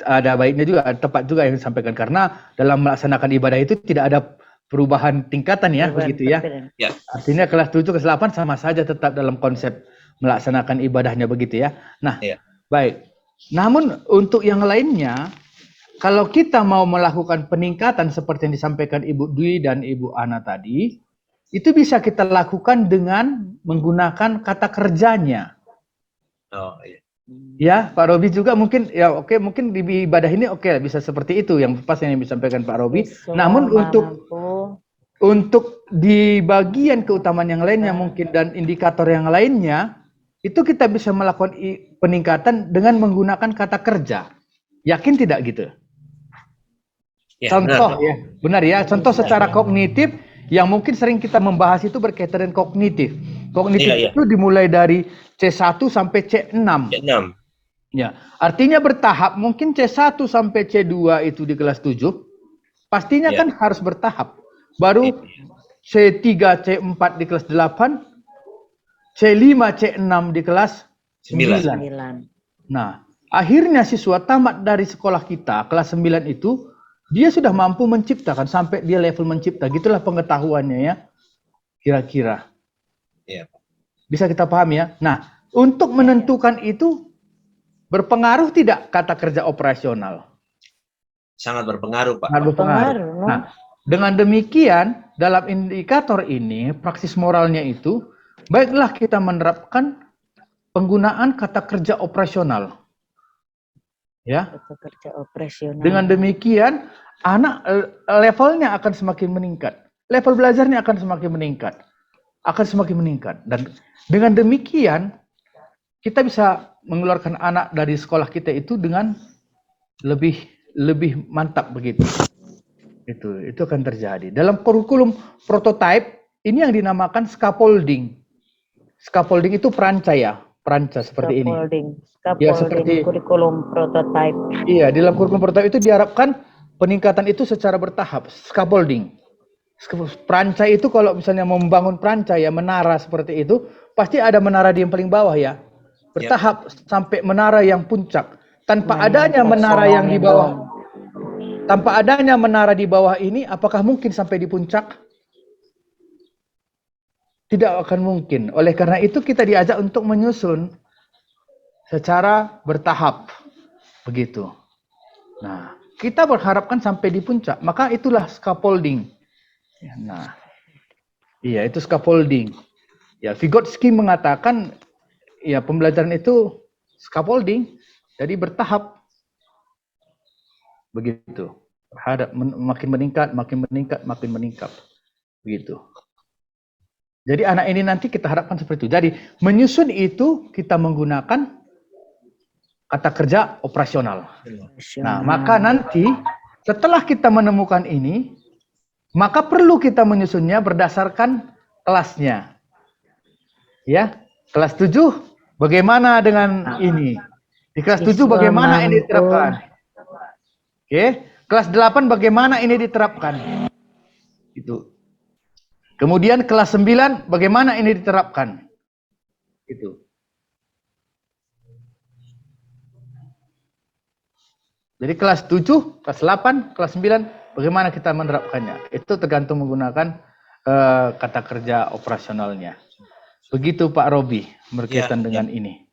ada baiknya juga, tepat juga yang disampaikan, karena dalam melaksanakan ibadah itu tidak ada perubahan tingkatan ya, begitu ya. Ya. Artinya kelas 7 kelas 8 sama saja tetap dalam konsep melaksanakan ibadahnya begitu ya. Nah, baik. Namun untuk yang lainnya, kalau kita mau melakukan peningkatan seperti yang disampaikan Ibu Dwi dan Ibu Ana tadi, itu bisa kita lakukan dengan menggunakan kata kerjanya. Oh iya. Ya, Pak Robi juga mungkin ya oke, mungkin di ibadah ini oke, bisa seperti itu yang pas yang disampaikan Pak Robi. Namun untuk di bagian keutamaan yang lainnya mungkin dan indikator yang lainnya, itu kita bisa melakukan peningkatan dengan menggunakan kata kerja. Yakin tidak gitu? Ya, Contoh ya, benar ya. Contoh secara kognitif yang mungkin sering kita membahas itu berkaitan dengan kognitif. Kognitif itu dimulai dari C1 sampai C6. C6. Ya, artinya bertahap. Mungkin C1 sampai C2 itu di kelas 7, pastinya kan harus bertahap. Baru C3, C4 di kelas 8, C5, C6 di kelas 9. 9. Nah, akhirnya siswa tamat dari sekolah kita, kelas 9 itu, dia sudah mampu menciptakan, sampai dia level mencipta. Gitulah pengetahuannya ya, kira-kira. Iya, Pak. Bisa kita pahami ya? Nah, untuk menentukan itu, berpengaruh tidak kata kerja operasional? Sangat berpengaruh, Pak. Sangat berpengaruh. Berpengaruh, no? Nah, dengan demikian, dalam indikator ini, praksis moralnya itu, baiklah kita menerapkan penggunaan kata kerja operasional. Ya, Kata kerja operasional. dengan demikian anak levelnya akan semakin meningkat, level belajarnya akan semakin meningkat, dan dengan demikian kita bisa mengeluarkan anak dari sekolah kita itu dengan lebih mantap begitu. Itu akan terjadi. Dalam kurikulum prototype ini yang dinamakan scaffolding. Scaffolding itu peranca seperti ini. Ya, seperti kurikulum prototype. Iya, di dalam kurikulum prototype itu diharapkan peningkatan itu secara bertahap, scaffolding. Peranca itu kalau misalnya membangun peranca ya, menara seperti itu, pasti ada menara di yang paling bawah ya. Bertahap sampai menara yang puncak. Tanpa adanya menara yang di bawah. Tanpa adanya menara di bawah ini, apakah mungkin sampai di puncak? Tidak akan mungkin. Oleh karena itu kita diajak untuk menyusun secara bertahap. Begitu. Nah, kita berharapkan sampai di puncak. Maka itulah scaffolding. Nah, iya itu scaffolding. Ya, Vygotsky mengatakan ya pembelajaran itu scaffolding. Jadi bertahap. Begitu. Makin meningkat. Begitu. Jadi anak ini nanti kita harapkan seperti itu. Jadi menyusun itu kita menggunakan kata kerja operasional. Nah, maka nanti setelah kita menemukan ini, maka perlu kita menyusunnya berdasarkan kelasnya. Ya, kelas 7 bagaimana dengan ini? Di kelas 7 bagaimana ini diterapkan? Oke, kelas 8 bagaimana ini diterapkan? Itu. Kemudian kelas 9 bagaimana ini diterapkan? Itu. Jadi kelas 7, kelas 8, kelas 9 bagaimana kita menerapkannya? Itu tergantung menggunakan kata kerja operasionalnya. Begitu Pak Robi berkaitan dengan ini.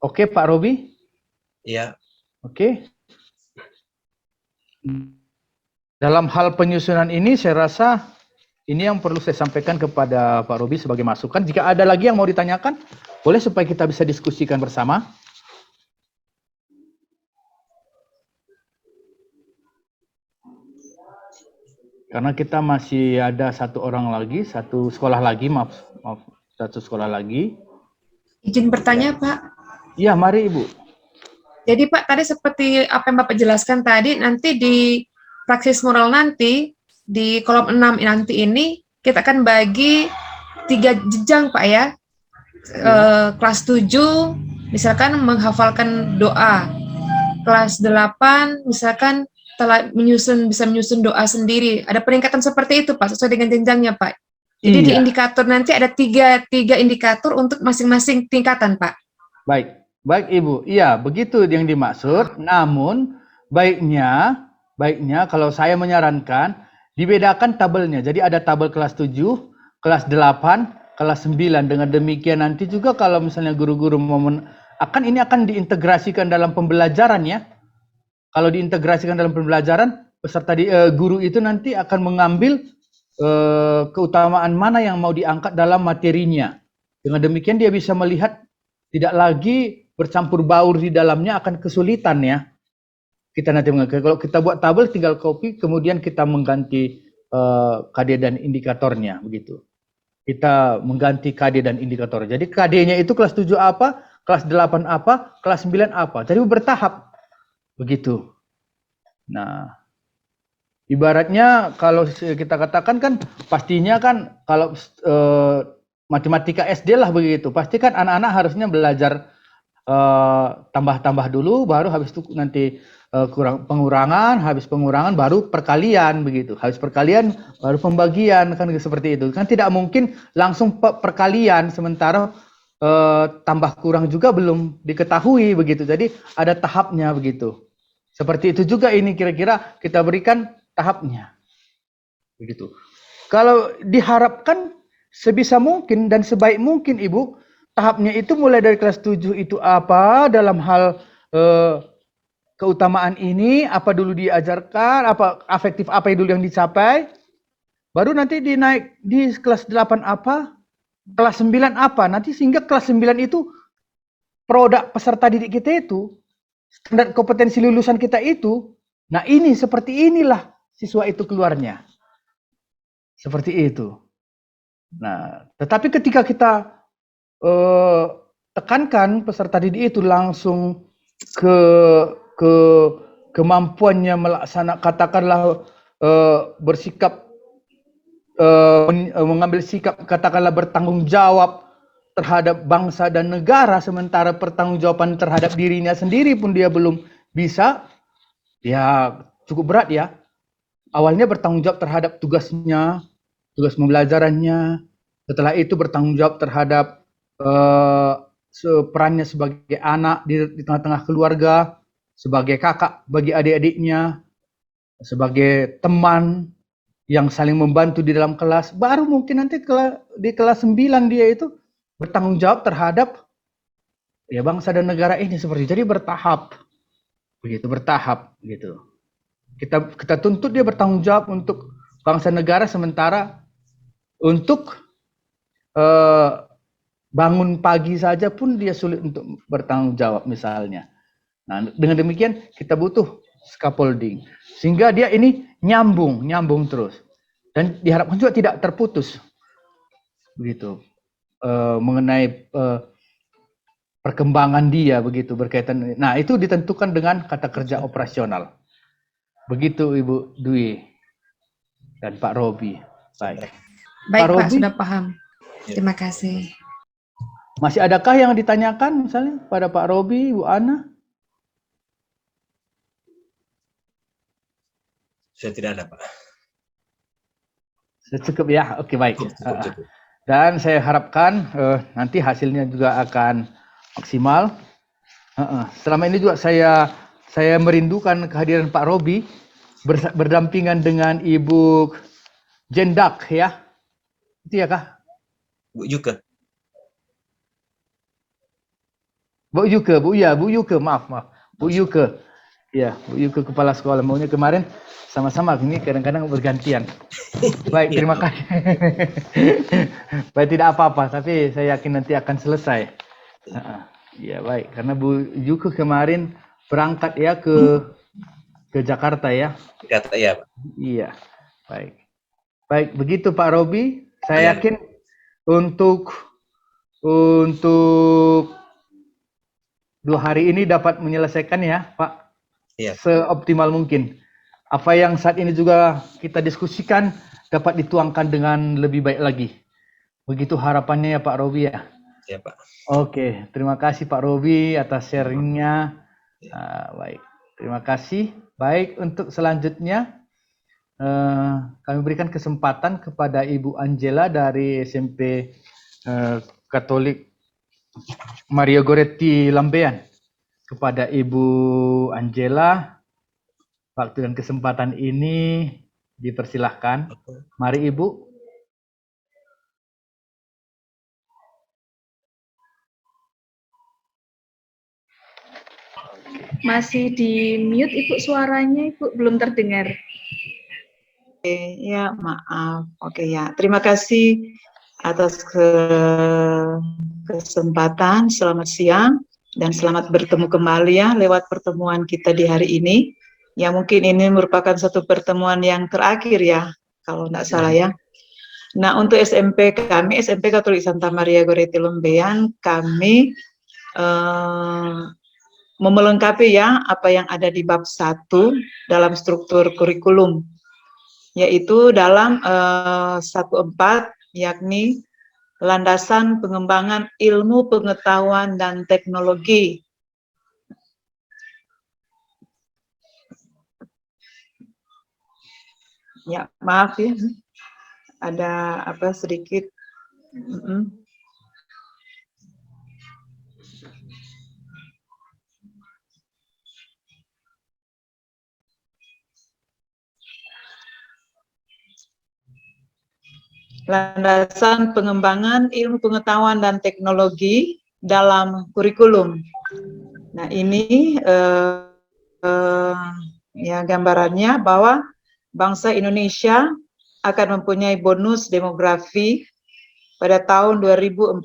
Oke Pak Robi? Iya. Oke. Dalam hal penyusunan ini saya rasa ini yang perlu saya sampaikan kepada Pak Robi sebagai masukan. Jika ada lagi yang mau ditanyakan, boleh supaya kita bisa diskusikan bersama. Karena kita masih ada satu sekolah lagi. Izin bertanya, Pak. Iya, mari Ibu. Jadi Pak, tadi seperti apa yang Bapak jelaskan tadi, nanti di praksis moral nanti, di kolom 6 nanti ini, kita akan bagi 3 jenjang Pak ya. Kelas 7, misalkan menghafalkan doa. Kelas 8, misalkan bisa menyusun doa sendiri. Ada peningkatan seperti itu Pak, sesuai dengan jenjangnya Pak. Jadi di indikator nanti ada tiga indikator untuk masing-masing tingkatan Pak. Baik Ibu, iya begitu yang dimaksud. Namun baiknya kalau saya menyarankan dibedakan tabelnya. Jadi ada tabel kelas 7, kelas 8, kelas 9. Dengan demikian nanti juga kalau misalnya guru-guru ini akan diintegrasikan dalam pembelajaran ya. Kalau diintegrasikan dalam pembelajaran, peserta guru itu nanti akan mengambil keutamaan mana yang mau diangkat dalam materinya. Dengan demikian dia bisa melihat tidak lagi bercampur baur di dalamnya akan kesulitan ya. Kita nanti kalau kita buat tabel tinggal copy kemudian kita mengganti KD dan indikatornya begitu. Kita mengganti KD dan indikator. Jadi KD-nya itu kelas 7 apa, kelas 8 apa, kelas 9 apa. Jadi bertahap begitu. Nah, ibaratnya kalau kita katakan kan pastinya kan kalau matematika SD lah begitu. Pasti kan anak-anak harusnya belajar tambah-tambah dulu, baru habis itu nanti pengurangan, habis pengurangan baru perkalian begitu. Habis perkalian baru pembagian, kan seperti itu. Kan tidak mungkin langsung perkalian sementara tambah kurang juga belum diketahui begitu. Jadi ada tahapnya begitu. Seperti itu juga ini kira-kira kita berikan tahapnya. Begitu. Kalau diharapkan sebisa mungkin dan sebaik mungkin Ibu, tahapnya itu mulai dari kelas 7 itu apa dalam hal keutamaan ini, apa dulu diajarkan, apa afektif apa dulu yang dicapai, baru nanti dinaik di kelas 8 apa, kelas 9 apa, nanti sehingga kelas 9 itu produk peserta didik kita itu, standar kompetensi lulusan kita itu, nah ini seperti inilah siswa itu keluarnya. Seperti itu. Nah, tetapi ketika kita tekankan peserta didik itu langsung ke kemampuannya melaksanakan, katakanlah bersikap mengambil sikap, katakanlah bertanggung jawab terhadap bangsa dan negara, sementara pertanggungjawaban terhadap dirinya sendiri pun dia belum bisa, ya cukup berat ya. Awalnya bertanggung jawab terhadap tugasnya, tugas pembelajarannya, setelah itu bertanggung jawab terhadap perannya sebagai anak di tengah-tengah keluarga, sebagai kakak bagi adik-adiknya, sebagai teman yang saling membantu di dalam kelas. Baru mungkin nanti di kelas 9 dia itu bertanggung jawab terhadap ya bangsa dan negara ini seperti. Jadi bertahap. Begitu, bertahap gitu. Kita tuntut dia bertanggung jawab untuk bangsa negara, sementara untuk bangun pagi saja pun dia sulit untuk bertanggung jawab misalnya. Nah, dengan demikian kita butuh scaffolding sehingga dia ini nyambung terus, dan diharapkan juga tidak terputus begitu mengenai perkembangan dia begitu berkaitan. Nah, itu ditentukan dengan kata kerja operasional. Begitu Ibu Dwi dan Pak Robi. Baik. Baik Pak, Robi, sudah paham. Terima kasih. masih adakah yang ditanyakan misalnya pada Pak Robi, Bu Ana? Saya tidak ada, Pak. Cukup ya, oke baik. Cukup. Dan saya harapkan nanti hasilnya juga akan maksimal. Selama ini juga saya merindukan kehadiran Pak Robi berdampingan dengan Ibu Jendak ya. Itu ya kah? Bu Yuke. Bu Yuke, maaf. Bu Yuke. Ya, Bu Yuke kepala sekolah. Maunya kemarin sama-sama, ini kadang-kadang bergantian. Baik, terima kasih. Baik, tidak apa-apa, tapi saya yakin nanti akan selesai. Ya, baik, karena Bu Yuke kemarin berangkat ya ke Jakarta ya. Jakarta ya, Pak. Iya, baik. Baik, begitu Pak Robi. Saya yakin untuk 2 hari ini dapat menyelesaikan ya, Pak. Iya. Seoptimal mungkin. Apa yang saat ini juga kita diskusikan dapat dituangkan dengan lebih baik lagi. Begitu harapannya ya Pak Robi ya. Ya, Pak. Oke, terima kasih Pak Robi atas sharingnya. Baik, terima kasih. Baik, untuk selanjutnya kami berikan kesempatan kepada Ibu Angela dari SMP Katolik Maria Goretti Lambean. Kepada Ibu Angela, waktu dan kesempatan ini dipersilahkan. Mari Ibu. Masih di mute Ibu, suaranya Ibu belum terdengar. Oke, ya maaf. Oke ya, terima kasih atas kesempatan. Selamat siang dan selamat bertemu kembali ya lewat pertemuan kita di hari ini. Ya mungkin ini merupakan satu pertemuan yang terakhir ya, kalau tidak salah ya. Nah, untuk SMP kami, SMP Katolik Santa Maria Goretti Lambean, kami memelengkapi ya apa yang ada di bab 1 dalam struktur kurikulum, yaitu dalam 1.4 yakni landasan pengembangan ilmu pengetahuan dan teknologi. Ya, maaf ya, ada apa sedikit. Landasan pengembangan ilmu pengetahuan dan teknologi dalam kurikulum. Nah, ini ya gambarannya bahwa bangsa Indonesia akan mempunyai bonus demografi pada tahun 2045,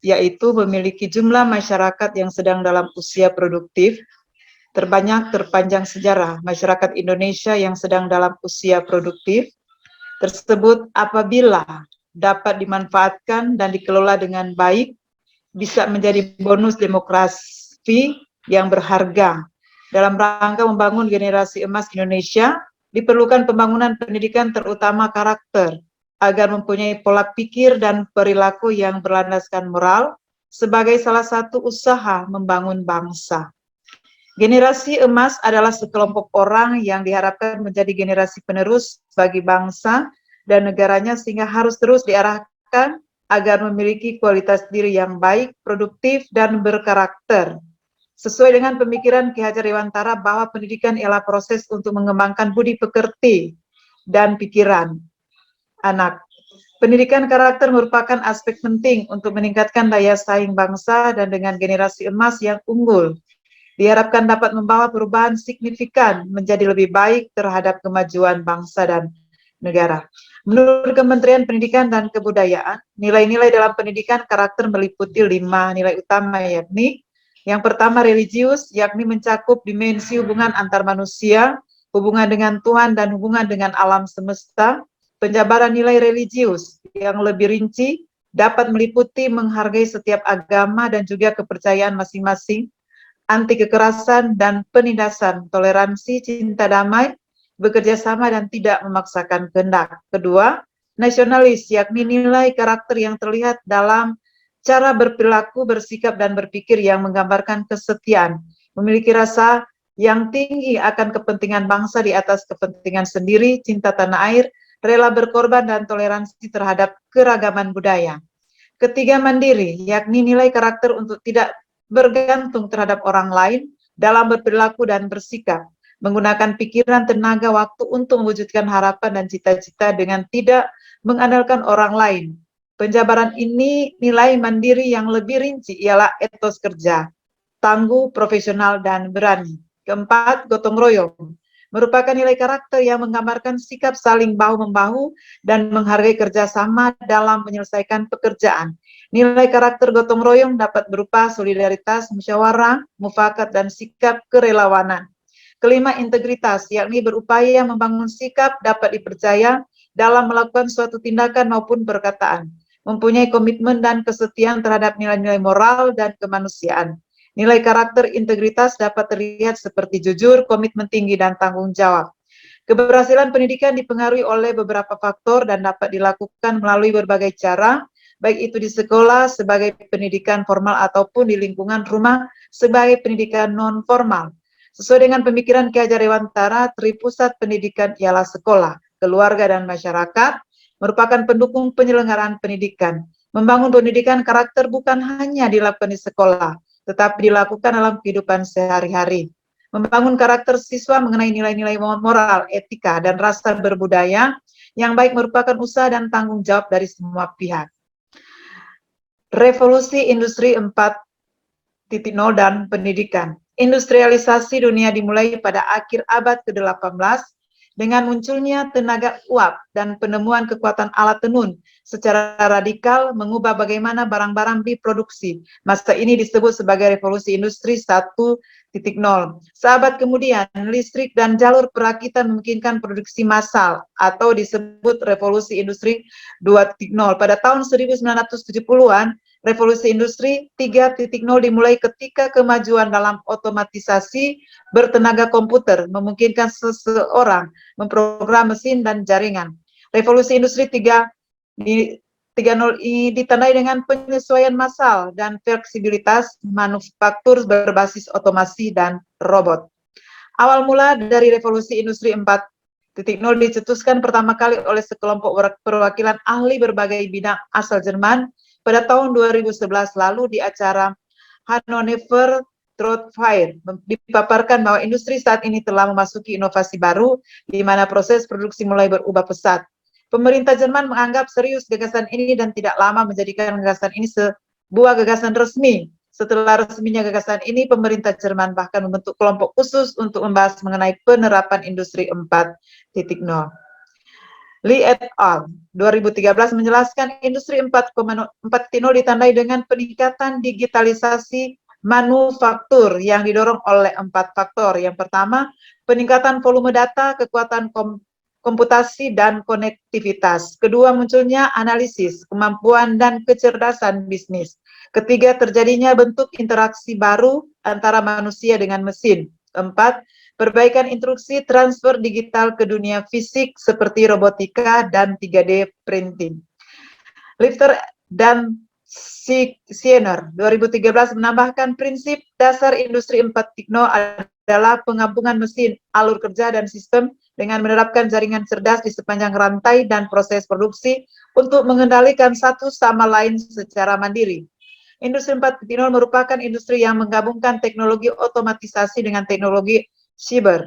yaitu memiliki jumlah masyarakat yang sedang dalam usia produktif terbanyak terpanjang sejarah. Masyarakat Indonesia yang sedang dalam usia produktif tersebut apabila dapat dimanfaatkan dan dikelola dengan baik bisa menjadi bonus demografi yang berharga. Dalam rangka membangun generasi emas Indonesia, diperlukan pembangunan pendidikan terutama karakter agar mempunyai pola pikir dan perilaku yang berlandaskan moral sebagai salah satu usaha membangun bangsa. Generasi emas adalah sekelompok orang yang diharapkan menjadi generasi penerus bagi bangsa dan negaranya sehingga harus terus diarahkan agar memiliki kualitas diri yang baik, produktif, dan berkarakter. Sesuai dengan pemikiran Ki Hajar Dewantara bahwa pendidikan ialah proses untuk mengembangkan budi pekerti dan pikiran anak. Pendidikan karakter merupakan aspek penting untuk meningkatkan daya saing bangsa dan dengan generasi emas yang unggul diharapkan dapat membawa perubahan signifikan menjadi lebih baik terhadap kemajuan bangsa dan negara. Menurut Kementerian Pendidikan dan Kebudayaan, nilai-nilai dalam pendidikan karakter meliputi 5 nilai utama, yakni yang pertama religius, yakni mencakup dimensi hubungan antar manusia, hubungan dengan Tuhan dan hubungan dengan alam semesta. Penjabaran nilai religius yang lebih rinci dapat meliputi menghargai setiap agama dan juga kepercayaan masing-masing, anti kekerasan dan penindasan, toleransi, cinta damai, bekerja sama dan tidak memaksakan kehendak. Kedua, nasionalis, yakni nilai karakter yang terlihat dalam cara berperilaku, bersikap, dan berpikir yang menggambarkan kesetiaan, memiliki rasa yang tinggi akan kepentingan bangsa di atas kepentingan sendiri, cinta tanah air, rela berkorban, dan toleransi terhadap keragaman budaya. Ketiga, mandiri, yakni nilai karakter untuk tidak bergantung terhadap orang lain dalam berperilaku dan bersikap, menggunakan pikiran, tenaga, waktu untuk mewujudkan harapan dan cita-cita dengan tidak mengandalkan orang lain. Penjabaran ini nilai mandiri yang lebih rinci ialah etos kerja, tangguh, profesional, dan berani. Keempat, gotong royong, merupakan nilai karakter yang menggambarkan sikap saling bahu-membahu dan menghargai kerjasama dalam menyelesaikan pekerjaan. Nilai karakter gotong royong dapat berupa solidaritas, musyawarah, mufakat, dan sikap kerelawanan. Kelima, integritas, yakni berupaya membangun sikap dapat dipercaya dalam melakukan suatu tindakan maupun perkataan, mempunyai komitmen dan kesetiaan terhadap nilai-nilai moral dan kemanusiaan. Nilai karakter integritas dapat terlihat seperti jujur, komitmen tinggi, dan tanggung jawab. Keberhasilan pendidikan dipengaruhi oleh beberapa faktor dan dapat dilakukan melalui berbagai cara, baik itu di sekolah sebagai pendidikan formal ataupun di lingkungan rumah sebagai pendidikan non-formal. Sesuai dengan pemikiran Ki Hajar Dewantara, tripusat pendidikan ialah sekolah, keluarga, dan masyarakat, merupakan pendukung penyelenggaraan pendidikan. Membangun pendidikan karakter bukan hanya dilakukan di sekolah, tetapi dilakukan dalam kehidupan sehari-hari. Membangun karakter siswa mengenai nilai-nilai moral, etika, dan rasa berbudaya yang baik merupakan usaha dan tanggung jawab dari semua pihak. Revolusi Industri 4.0 dan pendidikan. Industrialisasi dunia dimulai pada akhir abad ke-18 dengan munculnya tenaga uap dan penemuan kekuatan alat tenun secara radikal mengubah bagaimana barang-barang diproduksi. Masa ini disebut sebagai revolusi industri 1.0. Seabad kemudian, listrik dan jalur perakitan memungkinkan produksi massal atau disebut revolusi industri 2.0. Pada tahun 1970-an, revolusi industri 3.0 dimulai ketika kemajuan dalam otomatisasi bertenaga komputer memungkinkan seseorang memprogram mesin dan jaringan. Revolusi industri 3 4.0 ini ditandai dengan penyesuaian massal dan fleksibilitas manufaktur berbasis otomasi dan robot. Awal mula dari revolusi industri 4.0 dicetuskan pertama kali oleh sekelompok perwakilan ahli berbagai bidang asal Jerman pada tahun 2011 lalu di acara Hannover Trade Fair. Dipaparkan bahwa industri saat ini telah memasuki inovasi baru di mana proses produksi mulai berubah pesat. Pemerintah Jerman menganggap serius gagasan ini dan tidak lama menjadikan gagasan ini sebuah gagasan resmi. Setelah resminya gagasan ini, pemerintah Jerman bahkan membentuk kelompok khusus untuk membahas mengenai penerapan industri 4.0. Lee et al. 2013 menjelaskan industri 4.0 ditandai dengan peningkatan digitalisasi manufaktur yang didorong oleh 4 faktor. Yang pertama, peningkatan volume data, kekuatan komputasi dan konektivitas. Kedua, munculnya analisis, kemampuan dan kecerdasan bisnis. Ketiga, terjadinya bentuk interaksi baru antara manusia dengan mesin. Keempat, perbaikan instruksi transfer digital ke dunia fisik seperti robotika dan 3D printing. Lifter dan Siener 2013 menambahkan prinsip dasar industri 4.0 adalah penggabungan mesin, alur kerja, dan sistem dengan menerapkan jaringan cerdas di sepanjang rantai dan proses produksi untuk mengendalikan satu sama lain secara mandiri. Industri 4.0 merupakan industri yang menggabungkan teknologi otomatisasi dengan teknologi siber.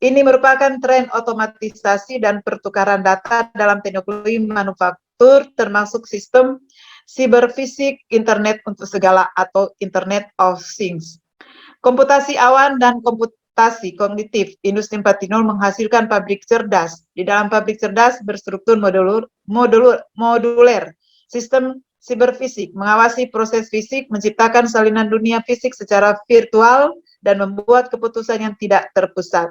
Ini merupakan tren otomatisasi dan pertukaran data dalam teknologi manufaktur termasuk sistem siberfisik, internet untuk segala atau Internet of Things. Komputasi awan dan komputasi kognitif, industri 4.0 menghasilkan pabrik cerdas. Di dalam pabrik cerdas berstruktur moduler, sistem siberfisik, mengawasi proses fisik, menciptakan salinan dunia fisik secara virtual, dan membuat keputusan yang tidak terpusat.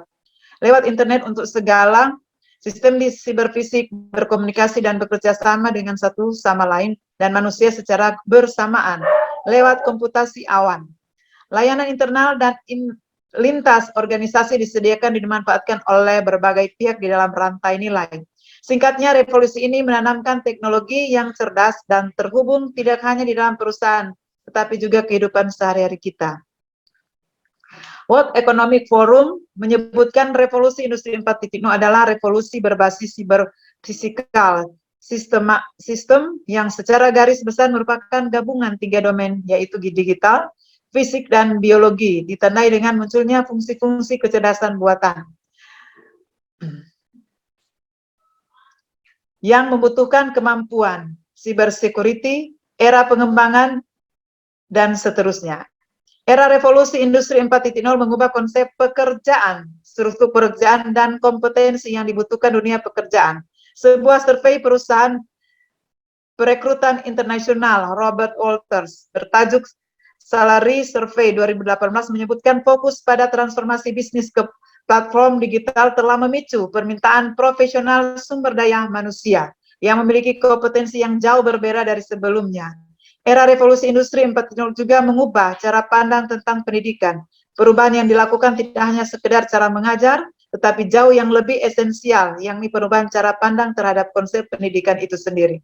Lewat internet untuk segala, sistem di siberfisik berkomunikasi dan bekerja sama dengan satu sama lain dan manusia secara bersamaan lewat komputasi awan. Layanan internal dan lintas organisasi disediakan dan dimanfaatkan oleh berbagai pihak di dalam rantai nilai. Singkatnya, revolusi ini menanamkan teknologi yang cerdas dan terhubung tidak hanya di dalam perusahaan, tetapi juga kehidupan sehari-hari kita. World Economic Forum menyebutkan revolusi industri 4.0 adalah revolusi berbasis siberfisikal, sistem yang secara garis besar merupakan gabungan 3 domain, yaitu digital, fisik, dan biologi, ditandai dengan munculnya fungsi-fungsi kecerdasan buatan yang membutuhkan kemampuan cyber security, era pengembangan, dan seterusnya. Era revolusi industri 4.0 mengubah konsep pekerjaan, struktur pekerjaan, dan kompetensi yang dibutuhkan dunia pekerjaan. Sebuah survei perusahaan perekrutan internasional Robert Walters bertajuk Salary Survey 2018 menyebutkan fokus pada transformasi bisnis ke platform digital telah memicu permintaan profesional sumber daya manusia yang memiliki kompetensi yang jauh berbeda dari sebelumnya. Era revolusi industri 4.0 juga mengubah cara pandang tentang pendidikan. Perubahan yang dilakukan tidak hanya sekedar cara mengajar, tetapi jauh yang lebih esensial, yakni perubahan cara pandang terhadap konsep pendidikan itu sendiri.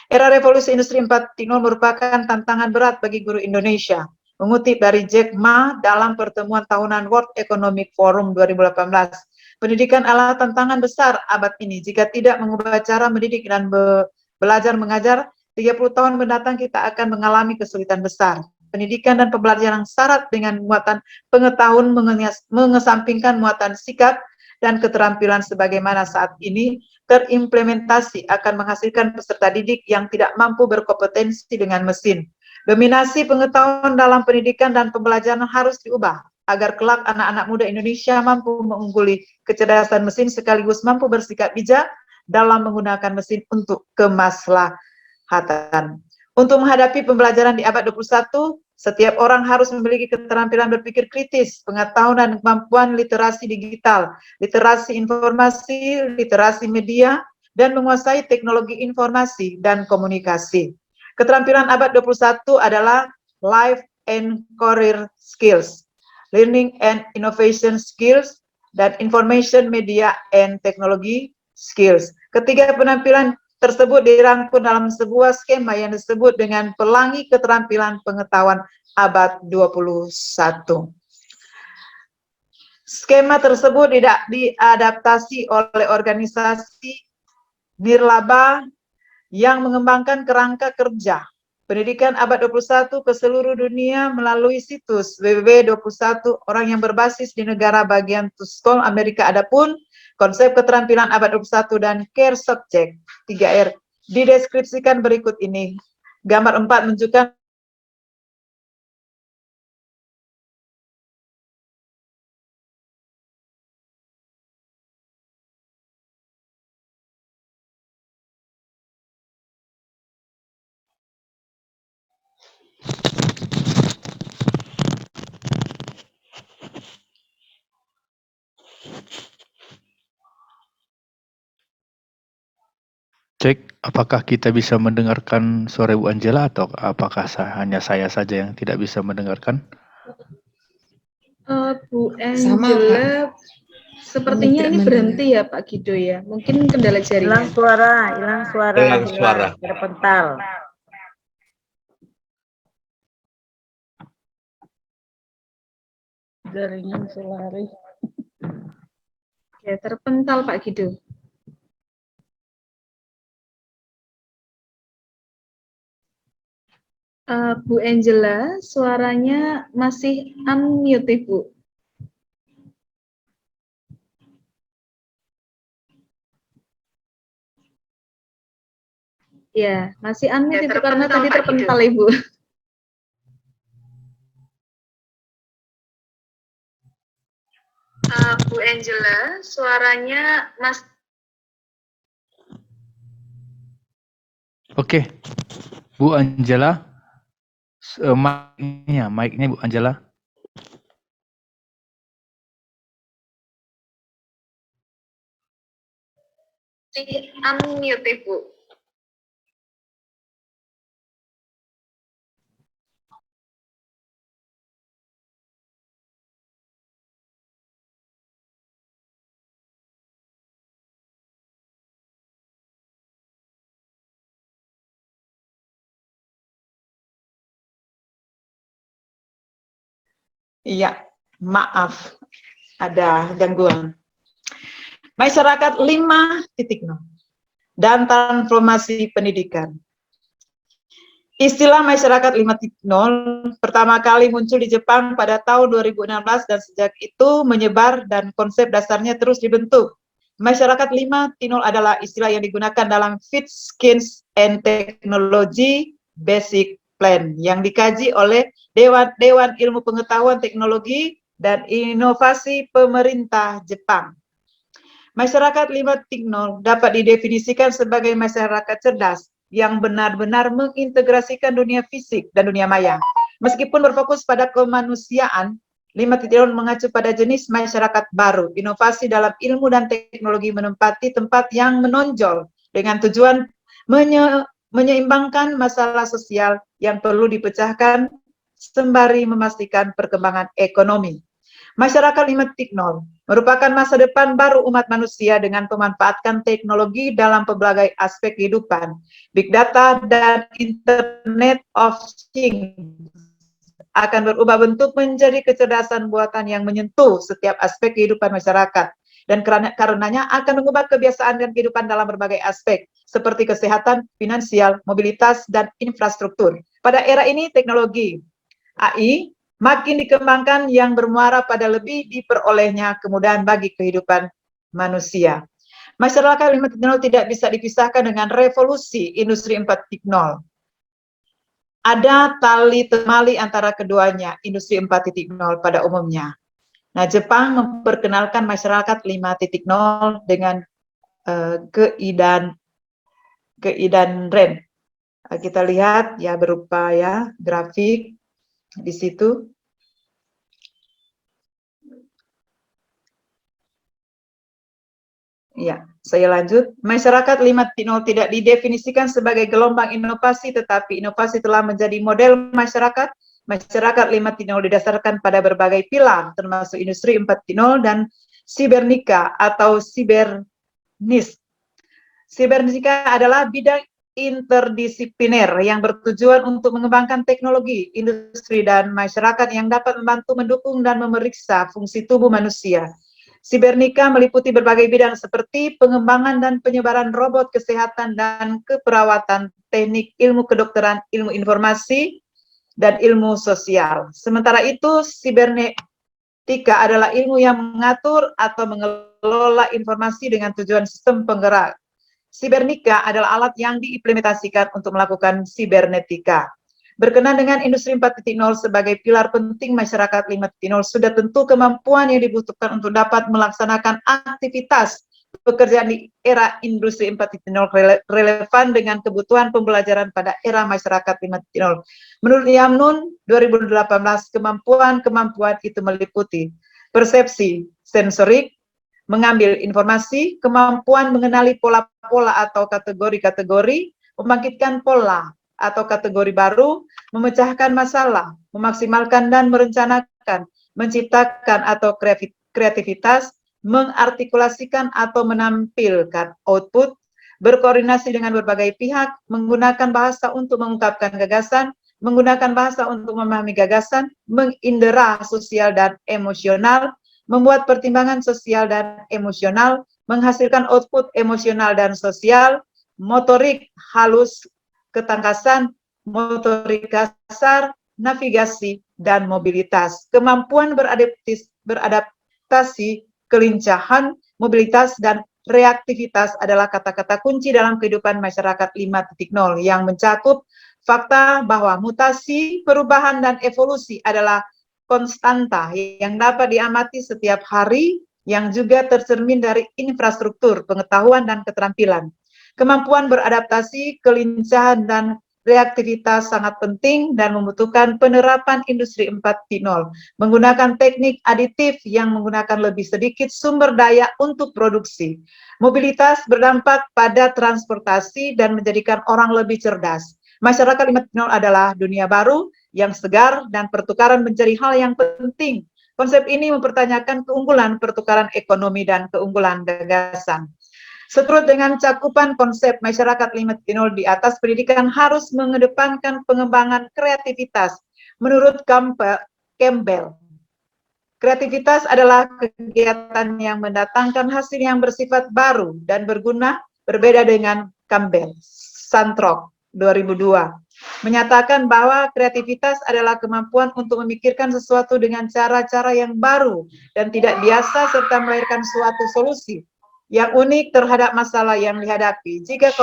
Era revolusi industri 4.0 merupakan tantangan berat bagi guru Indonesia. Mengutip dari Jack Ma dalam pertemuan tahunan World Economic Forum 2018, pendidikan adalah tantangan besar abad ini. Jika tidak mengubah cara mendidik dan belajar mengajar, 30 tahun mendatang kita akan mengalami kesulitan besar. Pendidikan dan pembelajaran syarat dengan muatan pengetahuan mengesampingkan muatan sikap dan keterampilan sebagaimana saat ini terimplementasi akan menghasilkan peserta didik yang tidak mampu berkompetensi dengan mesin. Dominasi pengetahuan dalam pendidikan dan pembelajaran harus diubah agar kelak anak-anak muda Indonesia mampu mengungguli kecerdasan mesin sekaligus mampu bersikap bijak dalam menggunakan mesin untuk kemaslahatan. Untuk menghadapi pembelajaran di abad 21, setiap orang harus memiliki keterampilan berpikir kritis, pengetahuan dan kemampuan literasi digital, literasi informasi, literasi media, dan menguasai teknologi informasi dan komunikasi. Keterampilan abad 21 adalah life and career skills, learning and innovation skills, dan information media and technology skills. Ketiga penampilan tersebut dirangkum dalam sebuah skema yang disebut dengan Pelangi Keterampilan Pengetahuan Abad 21. Skema tersebut tidak diadaptasi oleh organisasi nirlaba yang mengembangkan kerangka kerja pendidikan abad 21 ke seluruh dunia melalui situs www.21 orang yang berbasis di negara bagian Tuskol Amerika. Adapun konsep keterampilan abad 21 dan care subject 3R dideskripsikan berikut ini. Gambar 4 menunjukkan Cek, apakah kita bisa mendengarkan suara Bu Angela atau apakah hanya saya saja yang tidak bisa mendengarkan? Bu Sama, Angela, sepertinya Tidak ini mendengar. berhenti ya Pak Gido ya. Mungkin kendala Hilang jaringan. suara, hilang suara, Hilang suara. terpental. Jaringan selari. Ya, terpental Pak Gido. Bu Angela, suaranya masih unmute, Ibu. Ya, masih unmute itu karena tadi terpental, Ibu. Bu Angela, suaranya Oke, Bu Angela, mic-nya Bu Angela. masih unmute, Ibu. Iya, maaf, ada gangguan. Masyarakat 5.0 dan transformasi pendidikan. Istilah masyarakat 5.0 pertama kali muncul di Jepang pada tahun 2016 dan sejak itu menyebar dan konsep dasarnya terus dibentuk. Masyarakat 5.0 adalah istilah yang digunakan dalam Fit Skills and Technology Basic Plan yang dikaji oleh Dewan Ilmu Pengetahuan Teknologi dan Inovasi Pemerintah Jepang. Masyarakat 5.0 dapat didefinisikan sebagai masyarakat cerdas yang benar-benar mengintegrasikan dunia fisik dan dunia maya. Meskipun berfokus pada kemanusiaan, 5.0 mengacu pada jenis masyarakat baru. Inovasi dalam ilmu dan teknologi menempati tempat yang menonjol dengan tujuan menyeimbangkan masalah sosial yang perlu dipecahkan sembari memastikan perkembangan ekonomi. Masyarakat 5.0 merupakan masa depan baru umat manusia dengan memanfaatkan teknologi dalam pelbagai aspek kehidupan. Big Data dan Internet of Things akan berubah bentuk menjadi kecerdasan buatan yang menyentuh setiap aspek kehidupan masyarakat. Dan karenanya akan mengubah kebiasaan dan kehidupan dalam berbagai aspek, seperti kesehatan, finansial, mobilitas, dan infrastruktur. Pada era ini, teknologi AI makin dikembangkan yang bermuara pada lebih diperolehnya kemudahan bagi kehidupan manusia. Masyarakat 5.0 tidak bisa dipisahkan dengan revolusi industri 4.0. Ada tali temali antara keduanya, industri 4.0 pada umumnya. Nah, Jepang memperkenalkan masyarakat 5.0 dengan keidan Ren. Kita lihat ya berupa ya grafik di situ. Ya, saya lanjut. Masyarakat 5.0 tidak didefinisikan sebagai gelombang inovasi, tetapi inovasi telah menjadi model masyarakat. Masyarakat 5.0 didasarkan pada berbagai pilar, termasuk industri 4.0 dan sibernika atau sibernis. Sibernetika adalah bidang interdisipliner yang bertujuan untuk mengembangkan teknologi, industri, dan masyarakat yang dapat membantu mendukung dan memeriksa fungsi tubuh manusia. Sibernika meliputi berbagai bidang seperti pengembangan dan penyebaran robot kesehatan dan keperawatan, teknik, ilmu kedokteran, ilmu informasi, dan ilmu sosial. Sementara itu, sibernetika adalah ilmu yang mengatur atau mengelola informasi dengan tujuan sistem penggerak. Sibernika adalah alat yang diimplementasikan untuk melakukan sibernetika. Berkenaan dengan industri 4.0 sebagai pilar penting masyarakat 5.0, sudah tentu kemampuan yang dibutuhkan untuk dapat melaksanakan aktivitas pekerjaan di era industri 4.0 relevan dengan kebutuhan pembelajaran pada era masyarakat 5.0. Menurut Yamnun 2018, kemampuan itu meliputi persepsi sensorik, mengambil informasi, kemampuan mengenali pola-pola atau kategori-kategori, membangkitkan pola atau kategori baru, memecahkan masalah, memaksimalkan dan merencanakan, menciptakan atau kreativitas, mengartikulasikan atau menampilkan output, berkoordinasi dengan berbagai pihak, menggunakan bahasa untuk mengungkapkan gagasan, menggunakan bahasa untuk memahami gagasan, mengindera sosial dan emosional, membuat pertimbangan sosial dan emosional, menghasilkan output emosional dan sosial, motorik halus, ketangkasan, motorik kasar, navigasi, dan mobilitas. Kemampuan beradaptasi, kelincahan, mobilitas, dan reaktivitas adalah kata-kata kunci dalam kehidupan masyarakat 5.0 yang mencakup fakta bahwa mutasi, perubahan, dan evolusi adalah konstanta yang dapat diamati setiap hari, yang juga tercermin dari infrastruktur, pengetahuan, dan keterampilan. Kemampuan beradaptasi, kelincahan, dan reaktivitas sangat penting dan membutuhkan penerapan industri 4.0, menggunakan teknik aditif yang menggunakan lebih sedikit sumber daya untuk produksi. Mobilitas berdampak pada transportasi dan menjadikan orang lebih cerdas. Masyarakat 5.0 adalah dunia baru yang segar dan pertukaran menjadi hal yang penting. Konsep ini mempertanyakan keunggulan pertukaran ekonomi dan keunggulan gagasan. Seturut dengan cakupan konsep masyarakat 5.0 di atas, pendidikan harus mengedepankan pengembangan kreativitas. Menurut Campbell, kreativitas adalah kegiatan yang mendatangkan hasil yang bersifat baru dan berguna, berbeda dengan Campbell. Santrok 2002 menyatakan bahwa kreativitas adalah kemampuan untuk memikirkan sesuatu dengan cara-cara yang baru dan tidak biasa serta melahirkan suatu solusi yang unik terhadap masalah yang dihadapi. Jika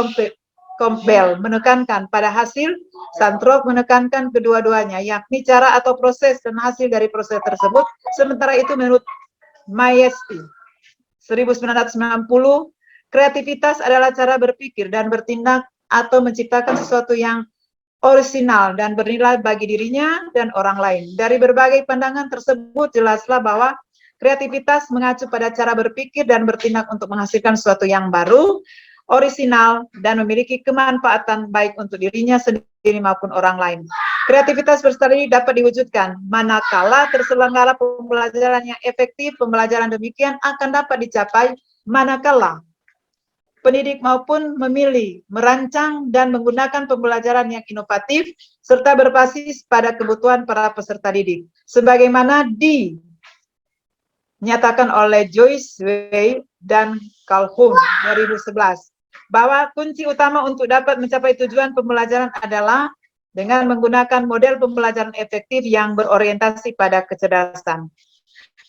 Campbell menekankan pada hasil, Santrok menekankan kedua-duanya, yakni cara atau proses dan hasil dari proses tersebut. Sementara itu menurut Majesty 1990, kreativitas adalah cara berpikir dan bertindak atau menciptakan sesuatu yang orisinal dan bernilai bagi dirinya dan orang lain. Dari berbagai pandangan tersebut, jelaslah bahwa kreativitas mengacu pada cara berpikir dan bertindak untuk menghasilkan sesuatu yang baru, orisinal, dan memiliki kemanfaatan baik untuk dirinya sendiri maupun orang lain. Kreativitas berstrategi dapat diwujudkan manakala terselenggara pembelajaran yang efektif. Pembelajaran demikian akan dapat dicapai manakala pendidik maupun memilih, merancang, dan menggunakan pembelajaran yang inovatif serta berbasis pada kebutuhan para peserta didik. Sebagaimana dinyatakan oleh Joyce Way dan Calhoun 2011, bahwa kunci utama untuk dapat mencapai tujuan pembelajaran adalah dengan menggunakan model pembelajaran efektif yang berorientasi pada kecerdasan.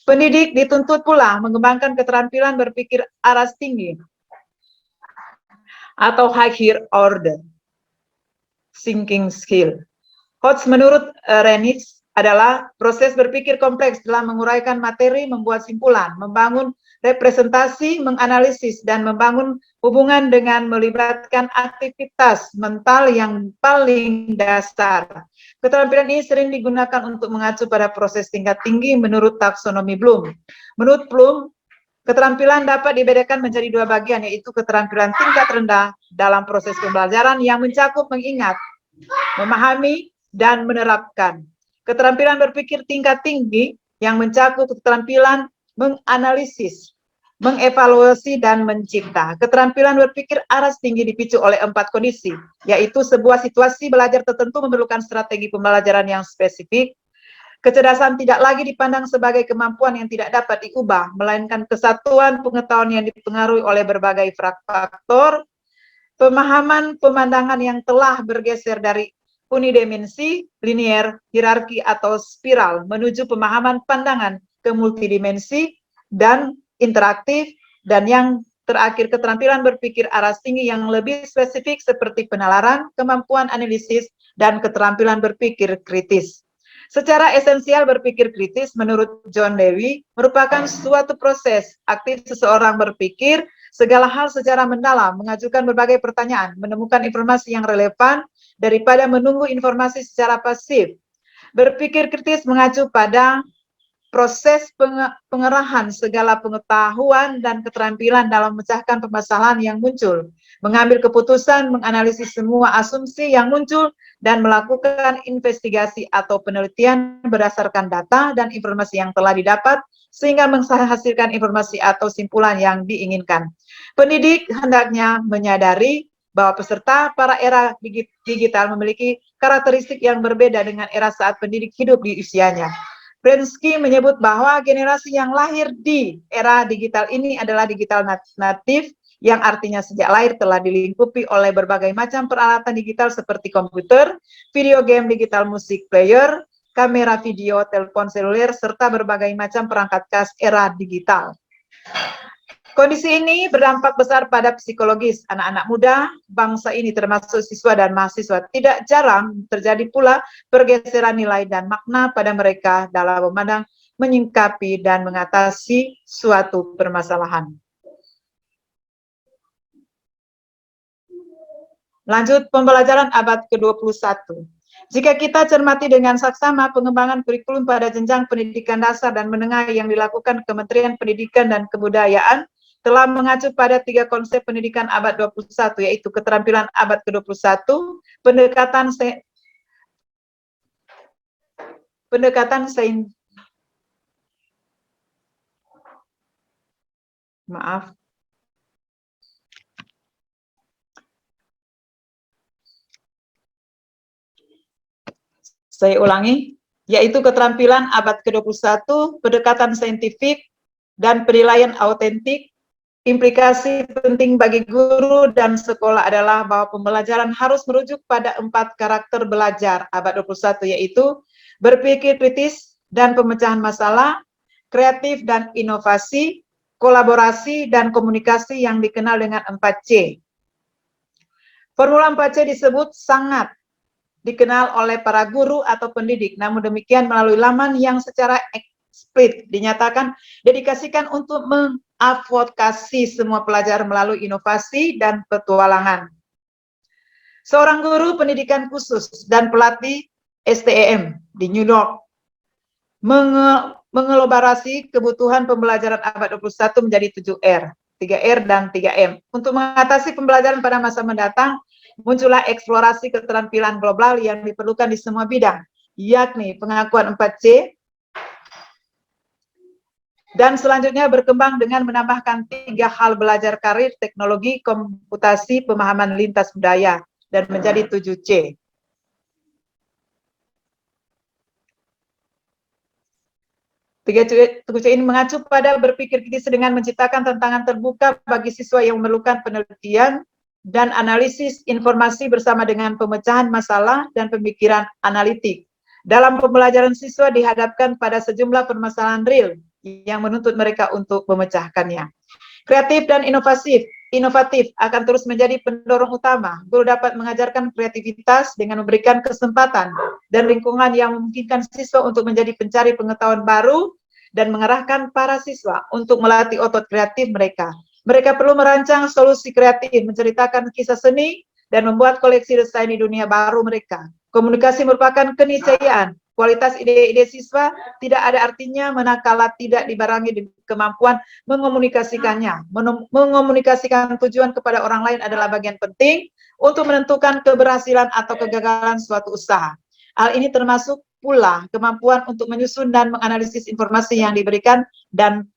Pendidik dituntut pula mengembangkan keterampilan berpikir aras tinggi atau higher order thinking skill. Hodge menurut Renitz adalah proses berpikir kompleks dalam menguraikan materi, membuat simpulan, membangun representasi, menganalisis, dan membangun hubungan dengan melibatkan aktivitas mental yang paling dasar. Keterampilan ini sering digunakan untuk mengacu pada proses tingkat tinggi menurut taksonomi Bloom. Menurut Bloom, keterampilan dapat dibedakan menjadi dua bagian, yaitu keterampilan tingkat rendah dalam proses pembelajaran yang mencakup mengingat, memahami, dan menerapkan. Keterampilan berpikir tingkat tinggi yang mencakup keterampilan menganalisis, mengevaluasi dan mencipta. Keterampilan berpikir aras tinggi dipicu oleh 4 kondisi, yaitu sebuah situasi belajar tertentu memerlukan strategi pembelajaran yang spesifik. Kecerdasan tidak lagi dipandang sebagai kemampuan yang tidak dapat diubah, melainkan kesatuan pengetahuan yang dipengaruhi oleh berbagai faktor. Pemahaman pemandangan yang telah bergeser dari unidimensi, linier, hierarki atau spiral menuju pemahaman pandangan ke multidimensi dan interaktif, dan yang terakhir keterampilan berpikir aras tinggi yang lebih spesifik seperti penalaran, kemampuan analisis, dan keterampilan berpikir kritis. Secara esensial berpikir kritis menurut John Dewey merupakan suatu proses aktif seseorang berpikir segala hal secara mendalam, mengajukan berbagai pertanyaan, menemukan informasi yang relevan daripada menunggu informasi secara pasif. Berpikir kritis mengacu pada proses pengerahan segala pengetahuan dan keterampilan dalam memecahkan permasalahan yang muncul, mengambil keputusan, menganalisis semua asumsi yang muncul, dan melakukan investigasi atau penelitian berdasarkan data dan informasi yang telah didapat, sehingga menghasilkan informasi atau simpulan yang diinginkan. Pendidik hendaknya menyadari bahwa peserta para era digital memiliki karakteristik yang berbeda dengan era saat pendidik hidup di usianya. Prensky menyebut bahwa generasi yang lahir di era digital ini adalah digital natif, yang artinya sejak lahir telah dilingkupi oleh berbagai macam peralatan digital seperti komputer, video game digital, musik player, kamera video, telepon seluler, serta berbagai macam perangkat khas era digital. Kondisi ini berdampak besar pada psikologis anak-anak muda bangsa ini termasuk siswa dan mahasiswa. Tidak jarang terjadi pula pergeseran nilai dan makna pada mereka dalam memandang, menyingkapi, dan mengatasi suatu permasalahan. Lanjut pembelajaran abad ke-21. Jika kita cermati dengan saksama pengembangan kurikulum pada jenjang pendidikan dasar dan menengah yang dilakukan Kementerian Pendidikan dan Kebudayaan, telah mengacu pada 3 konsep pendidikan abad 21, yaitu keterampilan abad ke-21, saya ulangi, yaitu keterampilan abad ke-21, pendekatan saintifik, dan penilaian autentik. Implikasi penting bagi guru dan sekolah adalah bahwa pembelajaran harus merujuk pada 4 karakter belajar abad 21, yaitu berpikir kritis dan pemecahan masalah, kreatif dan inovasi, kolaborasi, dan komunikasi yang dikenal dengan 4C. Formula 4C disebut sangat dikenal oleh para guru atau pendidik, namun demikian melalui laman yang secara eksplisit dinyatakan dedikasikan untuk mengadvokasi semua pelajar melalui inovasi dan petualangan. Seorang guru pendidikan khusus dan pelatih STEM di New York mengelaborasi kebutuhan pembelajaran abad 21 menjadi 7R, 3R dan 3M. Untuk mengatasi pembelajaran pada masa mendatang, muncullah eksplorasi keterampilan global yang diperlukan di semua bidang, yakni pengakuan 4C, dan selanjutnya berkembang dengan menambahkan 3 hal belajar karir, teknologi, komputasi, pemahaman lintas budaya, dan menjadi 7C. Tiga C ini mengacu pada berpikir kritis dengan menciptakan tantangan terbuka bagi siswa yang memerlukan penelitian dan analisis informasi bersama dengan pemecahan masalah dan pemikiran analitik. Dalam pembelajaran siswa dihadapkan pada sejumlah permasalahan real yang menuntut mereka untuk memecahkannya. Kreatif dan inovatif akan terus menjadi pendorong utama. Guru dapat mengajarkan kreativitas dengan memberikan kesempatan dan lingkungan yang memungkinkan siswa untuk menjadi pencari pengetahuan baru dan mengarahkan para siswa untuk melatih otot kreatif mereka. Mereka perlu merancang solusi kreatif, menceritakan kisah seni, dan membuat koleksi desain di dunia baru mereka. Komunikasi merupakan keniscayaan. Kualitas ide-ide siswa tidak ada artinya manakala tidak dibarengi dengan kemampuan mengomunikasikannya. Mengomunikasikan tujuan kepada orang lain adalah bagian penting untuk menentukan keberhasilan atau kegagalan suatu usaha. Hal ini termasuk pula kemampuan untuk menyusun dan menganalisis informasi yang diberikan dan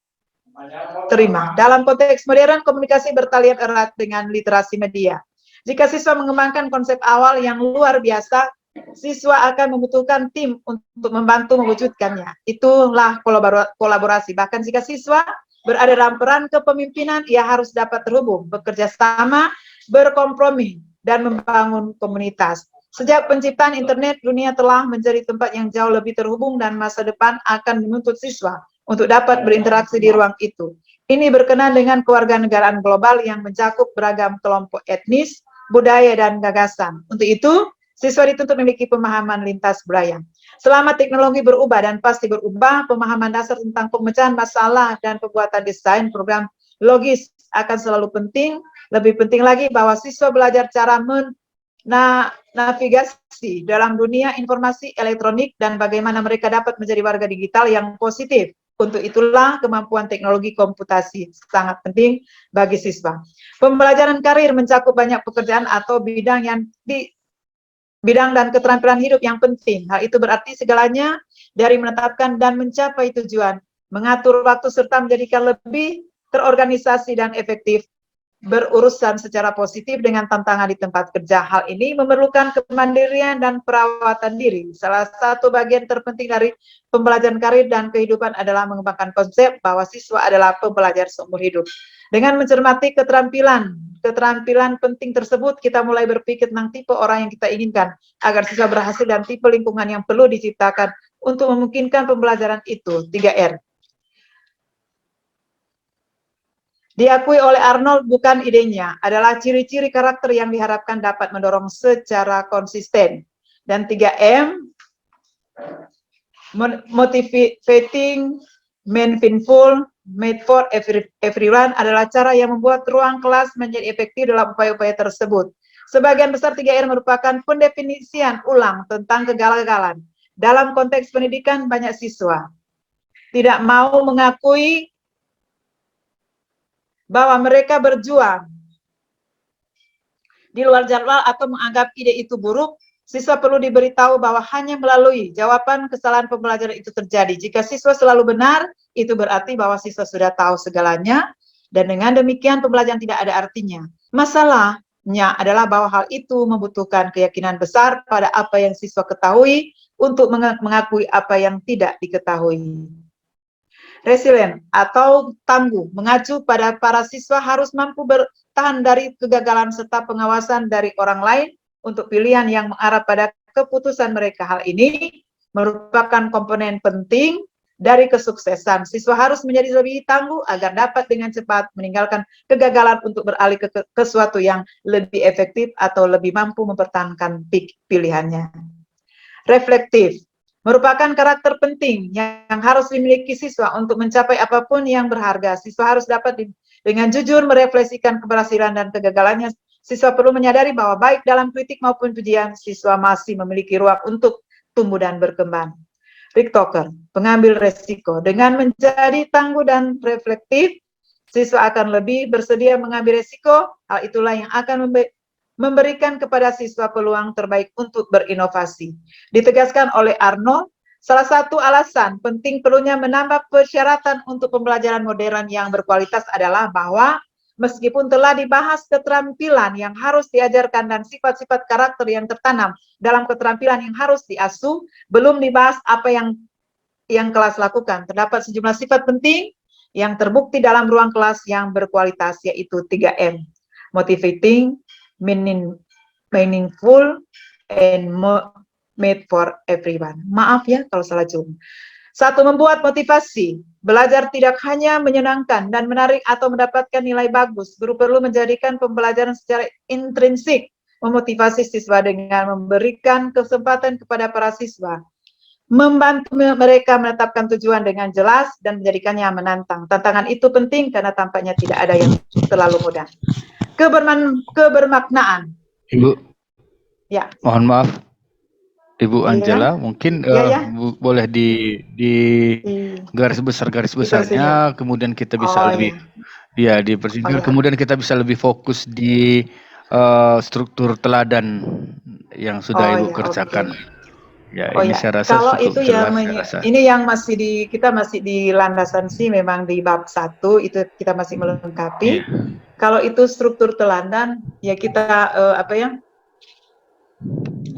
terima. Dalam konteks modern, komunikasi bertalian erat dengan literasi media. Jika siswa mengembangkan konsep awal yang luar biasa, siswa akan membutuhkan tim untuk membantu mewujudkannya. Itulah kolaborasi. Bahkan jika siswa berada dalam peran kepemimpinan, ia harus dapat terhubung, bekerja sama, berkompromi, dan membangun komunitas. Sejak penciptaan internet, dunia telah menjadi tempat yang jauh lebih terhubung dan masa depan akan menuntut siswa untuk dapat berinteraksi di ruang itu. Ini berkenaan dengan kewarganegaraan global yang mencakup beragam kelompok etnis, budaya, dan gagasan. Untuk itu, siswa dituntut memiliki pemahaman lintas budaya. Selama teknologi berubah dan pasti berubah, pemahaman dasar tentang pemecahan masalah dan pembuatan desain program logis akan selalu penting. Lebih penting lagi bahwa siswa belajar cara navigasi dalam dunia informasi elektronik dan bagaimana mereka dapat menjadi warga digital yang positif. Untuk itulah kemampuan teknologi komputasi sangat penting bagi siswa. Pembelajaran karir mencakup banyak pekerjaan atau bidang dan keterampilan hidup yang penting. Hal itu berarti segalanya dari menetapkan dan mencapai tujuan, mengatur waktu serta menjadikan lebih terorganisasi dan efektif, berurusan secara positif dengan tantangan di tempat kerja. Hal ini memerlukan kemandirian dan perawatan diri. Salah satu bagian terpenting dari pembelajaran karir dan kehidupan adalah mengembangkan konsep bahwa siswa adalah pembelajar seumur hidup. Dengan mencermati keterampilan penting tersebut, kita mulai berpikir tentang tipe orang yang kita inginkan agar siswa berhasil dan tipe lingkungan yang perlu diciptakan untuk memungkinkan pembelajaran itu. 3R. Diakui oleh Arnold bukan idenya, adalah ciri-ciri karakter yang diharapkan dapat mendorong secara konsisten. Dan 3M, motivating, meaningful, made for everyone adalah cara yang membuat ruang kelas menjadi efektif dalam upaya-upaya tersebut. Sebagian besar 3R merupakan pendefinisian ulang tentang kegagalan. Dalam konteks pendidikan, banyak siswa tidak mau mengakui bahwa mereka berjuang di luar jadwal atau menganggap ide itu buruk. Siswa perlu diberitahu bahwa hanya melalui jawaban kesalahan pembelajaran itu terjadi. Jika siswa selalu benar, itu berarti bahwa siswa sudah tahu segalanya, dan dengan demikian pembelajaran tidak ada artinya. Masalahnya adalah bahwa hal itu membutuhkan keyakinan besar pada apa yang siswa ketahui untuk mengakui apa yang tidak diketahui. Resilient atau tangguh mengacu pada para siswa harus mampu bertahan dari kegagalan serta pengawasan dari orang lain untuk pilihan yang mengarah pada keputusan mereka. Hal ini merupakan komponen penting dari kesuksesan. Siswa harus menjadi lebih tangguh agar dapat dengan cepat meninggalkan kegagalan untuk beralih ke sesuatu yang lebih efektif atau lebih mampu mempertahankan pilihannya. Reflektif merupakan karakter penting yang harus dimiliki siswa untuk mencapai apapun yang berharga. Siswa harus dapat dengan jujur merefleksikan keberhasilan dan kegagalannya. Siswa perlu menyadari bahwa baik dalam kritik maupun pujian, siswa masih memiliki ruang untuk tumbuh dan berkembang. Rick Tucker, pengambil resiko. Dengan menjadi tangguh dan reflektif, siswa akan lebih bersedia mengambil resiko. Hal itulah yang akan memberikan kepada siswa peluang terbaik untuk berinovasi. Ditegaskan oleh Arnold, salah satu alasan penting perlunya menambah persyaratan untuk pembelajaran modern yang berkualitas adalah bahwa meskipun telah dibahas keterampilan yang harus diajarkan dan sifat-sifat karakter yang tertanam dalam keterampilan yang harus diasuh, belum dibahas apa yang kelas lakukan. Terdapat sejumlah sifat penting yang terbukti dalam ruang kelas yang berkualitas, yaitu 3M. Motivating, meaningful, and made for everyone. Maaf ya kalau salah jumlah. 1. Membuat motivasi. Belajar tidak hanya menyenangkan dan menarik atau mendapatkan nilai bagus. Guru perlu menjadikan pembelajaran secara intrinsik, memotivasi siswa dengan memberikan kesempatan kepada para siswa, membantu mereka menetapkan tujuan dengan jelas dan menjadikannya menantang. Tantangan itu penting karena tampaknya tidak ada yang terlalu mudah. Kebermaknaan. Ibu, Ya. mohon maaf, Ibu Angela, Ya. mungkin Ya. boleh di garis besarnya, kemudian kita bisa lebih dipersingkat, kemudian kita bisa lebih fokus di struktur teladan yang sudah Ibu kerjakan. Ya, Oh ini ya, saya rasa kalau cukup itu ya, jelas saya rasa. ini yang masih kita masih di landasan sih, memang di bab 1 itu kita masih melengkapi. Iya. Kalau itu struktur teladan, ya kita apa ya?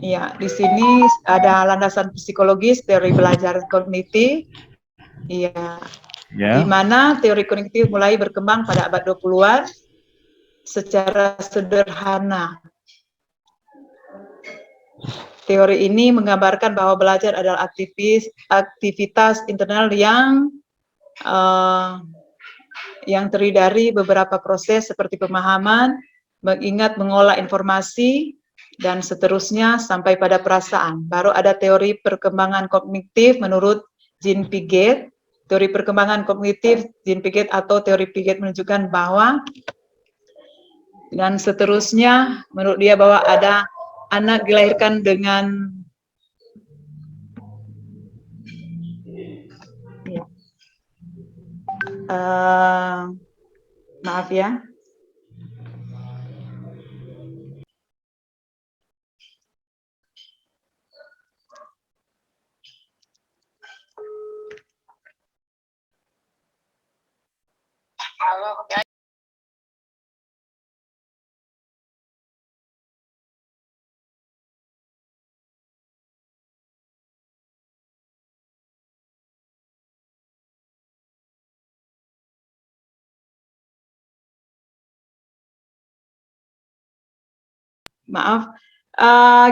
Ya, di sini ada landasan psikologis, teori belajar kognitif. Iya, Ya. di mana teori kognitif mulai berkembang pada abad 20-an secara sederhana. Teori ini menggambarkan bahwa belajar adalah aktivitas internal yang terdiri dari beberapa proses seperti pemahaman, mengingat, mengolah informasi, dan seterusnya sampai pada perasaan. Baru ada teori perkembangan kognitif menurut Jean Piaget. Teori perkembangan kognitif Jean Piaget atau teori Piaget menunjukkan bahwa dan seterusnya menurut dia bahwa ada anak dilahirkan dengan maaf ya. Maaf,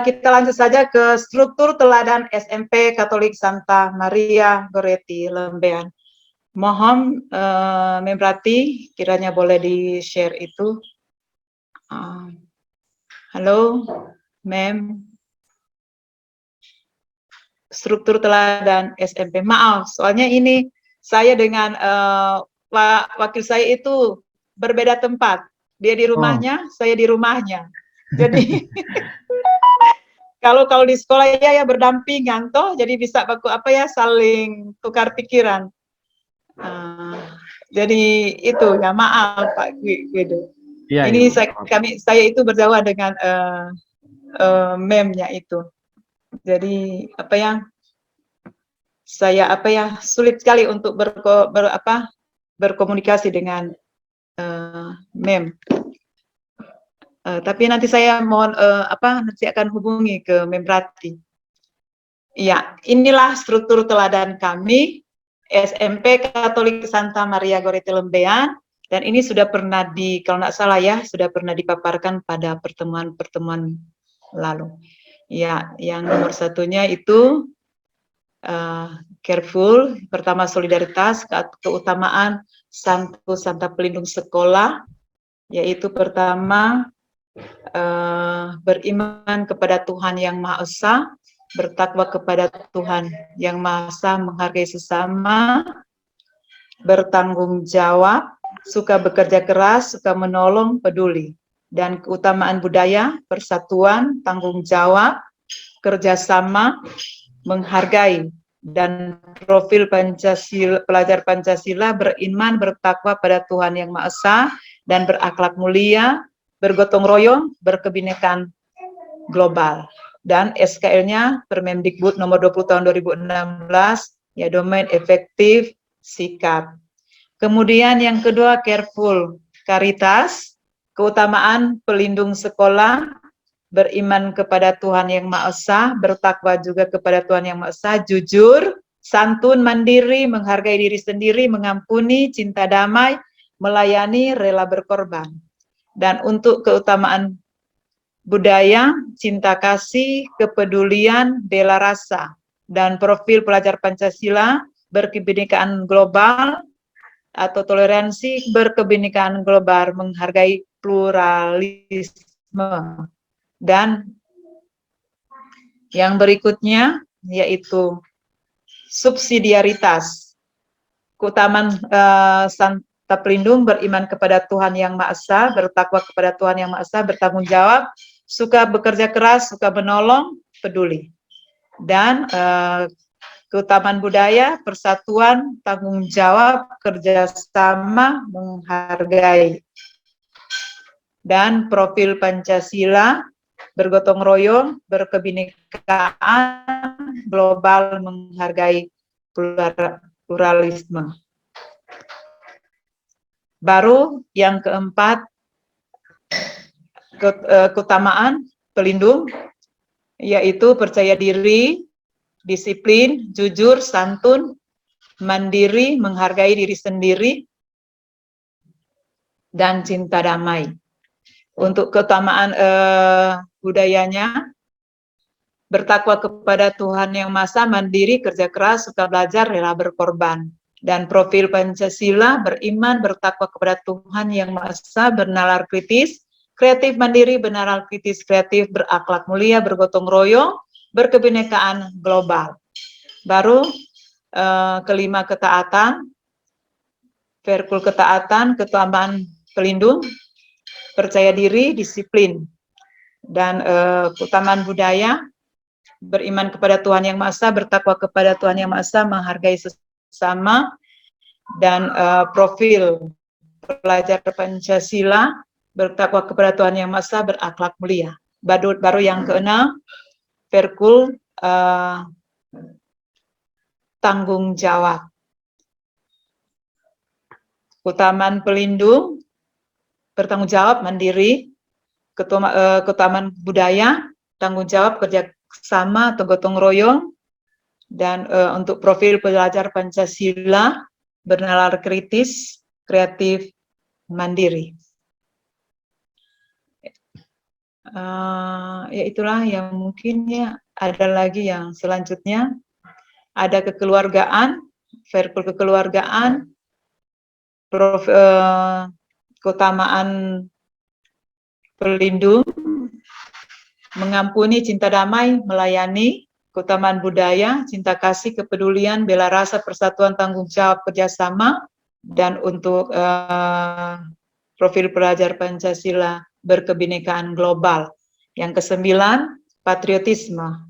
kita lanjut saja ke struktur teladan SMP Katolik Santa Maria Goretti Lembean. Mohon Membrati kiranya boleh di-share itu. Halo, Mem. Struktur teladan SMP. Maaf, soalnya ini saya dengan wakil saya itu berbeda tempat. Dia di rumahnya, saya di rumahnya. Jadi kalau di sekolah ya berdampingan toh, jadi bisa baku apa ya, saling tukar pikiran. Jadi itu ya, maaf Pak Guido. Iya, Ini Ibu. saya itu berjauhan dengan memnya itu. Jadi apa ya, saya sulit sekali untuk berkomunikasi dengan mem. Tapi nanti saya mohon nanti akan hubungi ke Membrati. Ya, inilah struktur teladan kami SMP Katolik Santa Maria Goretti Lembean, dan ini sudah pernah kalau nggak salah ya, sudah pernah dipaparkan pada pertemuan-pertemuan lalu. Ya, yang nomor satunya itu careful, pertama solidaritas, keutamaan Santa Pelindung Sekolah, yaitu pertama beriman kepada Tuhan Yang Maha Esa, bertakwa kepada Tuhan Yang Maha Esa, menghargai sesama, bertanggung jawab, suka bekerja keras, suka menolong, peduli. Dan keutamaan budaya, persatuan, tanggung jawab, kerjasama, menghargai. Dan profil pelajar Pancasila, beriman, bertakwa pada Tuhan Yang Maha Esa, dan berakhlak mulia, bergotong royong, berkebinekaan global. Dan SKL-nya Permendikbud nomor 20 tahun 2016, ya, domain efektif sikap. Kemudian yang kedua careful, karitas, keutamaan pelindung sekolah, beriman kepada Tuhan Yang Maha Esa, bertakwa juga kepada Tuhan Yang Maha Esa, jujur, santun, mandiri, menghargai diri sendiri, mengampuni, cinta damai, melayani, rela berkorban. Dan untuk keutamaan budaya, cinta kasih, kepedulian, bela rasa. Dan profil pelajar Pancasila, berkebinekaan global atau toleransi, berkebinekaan global, menghargai pluralisme. Dan yang berikutnya yaitu subsidiaritas. Keutamaan Santa Pelindung, beriman kepada Tuhan Yang Maha Esa, bertakwa kepada Tuhan Yang Maha Esa, bertanggung jawab, suka bekerja keras, suka menolong, peduli. Dan keutamaan budaya, persatuan, tanggung jawab, kerjasama, menghargai. Dan profil Pancasila, bergotong royong, berkebinekaan, global menghargai pluralisme. Baru yang keempat, keutamaan pelindung, yaitu percaya diri, disiplin, jujur, santun, mandiri, menghargai diri sendiri, dan cinta damai. Untuk keutamaan budayanya, bertakwa kepada Tuhan Yang Maha Esa, mandiri, kerja keras, suka belajar, rela berkorban. Dan profil Pancasila, beriman, bertakwa kepada Tuhan Yang Maha Esa, bernalar kritis, kreatif, mandiri, bernalar kritis, kreatif, berakhlak mulia, bergotong royong, berkebinekaan global. Baru kelima, ketaatan, verkul ketaatan, keutamaan pelindung, percaya diri, disiplin. Dan keutamaan budaya, beriman kepada Tuhan Yang Maha Esa, bertakwa kepada Tuhan Yang Maha Esa, menghargai sesama. Dan profil pelajar Pancasila, bertakwa kepada Tuhan Yang Maha Esa, berakhlak mulia. Baru yang keenam, verkul tanggung jawab. Keutamaan pelindung, bertanggung jawab, mandiri. Keutamaan budaya, tanggung jawab, kerja sama atau gotong royong. Dan untuk profil pelajar Pancasila, bernalar kritis, kreatif, mandiri. Ya itulah yang mungkin ya. Ada lagi yang selanjutnya, ada kekeluargaan, verkul kekeluargaan, keutamaan pelindung, mengampuni, cinta damai, melayani. Keutamaan budaya, cinta kasih, kepedulian, bela rasa, persatuan, tanggung jawab, kerjasama. Dan untuk profil pelajar Pancasila, berkebinekaan global. Yang kesembilan, patriotisme,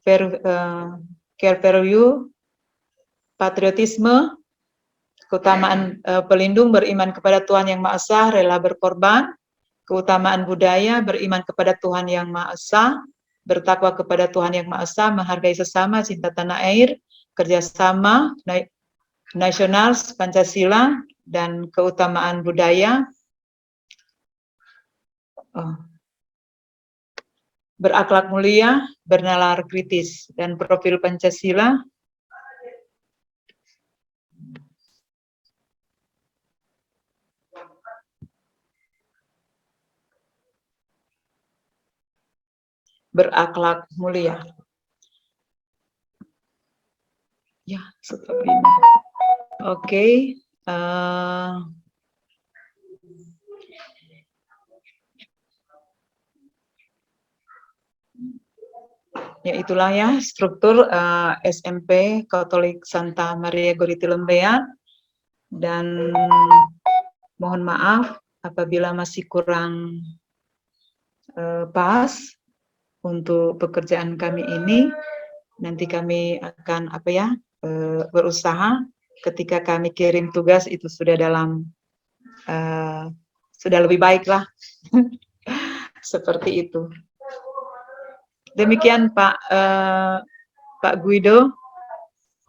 care value, patriotisme, keutamaan pelindung, beriman kepada Tuhan Yang Maha Esa, rela berkorban. Keutamaan budaya, beriman kepada Tuhan Yang Maha Esa, bertakwa kepada Tuhan Yang Maha Esa, menghargai sesama, cinta tanah air, kerjasama, nasional, Pancasila. Dan keutamaan budaya, berakhlak mulia, bernalar kritis. Dan profil Pancasila, berakhlak mulia. Ya, seperti ini. Oke. Ya itulah ya struktur SMP Katolik Santa Maria Goriti Lembean. Dan mohon maaf apabila masih kurang pas untuk pekerjaan kami ini. Nanti kami akan berusaha ketika kami kirim tugas itu sudah dalam sudah lebih baik lah. Seperti itu. Demikian Pak Guido,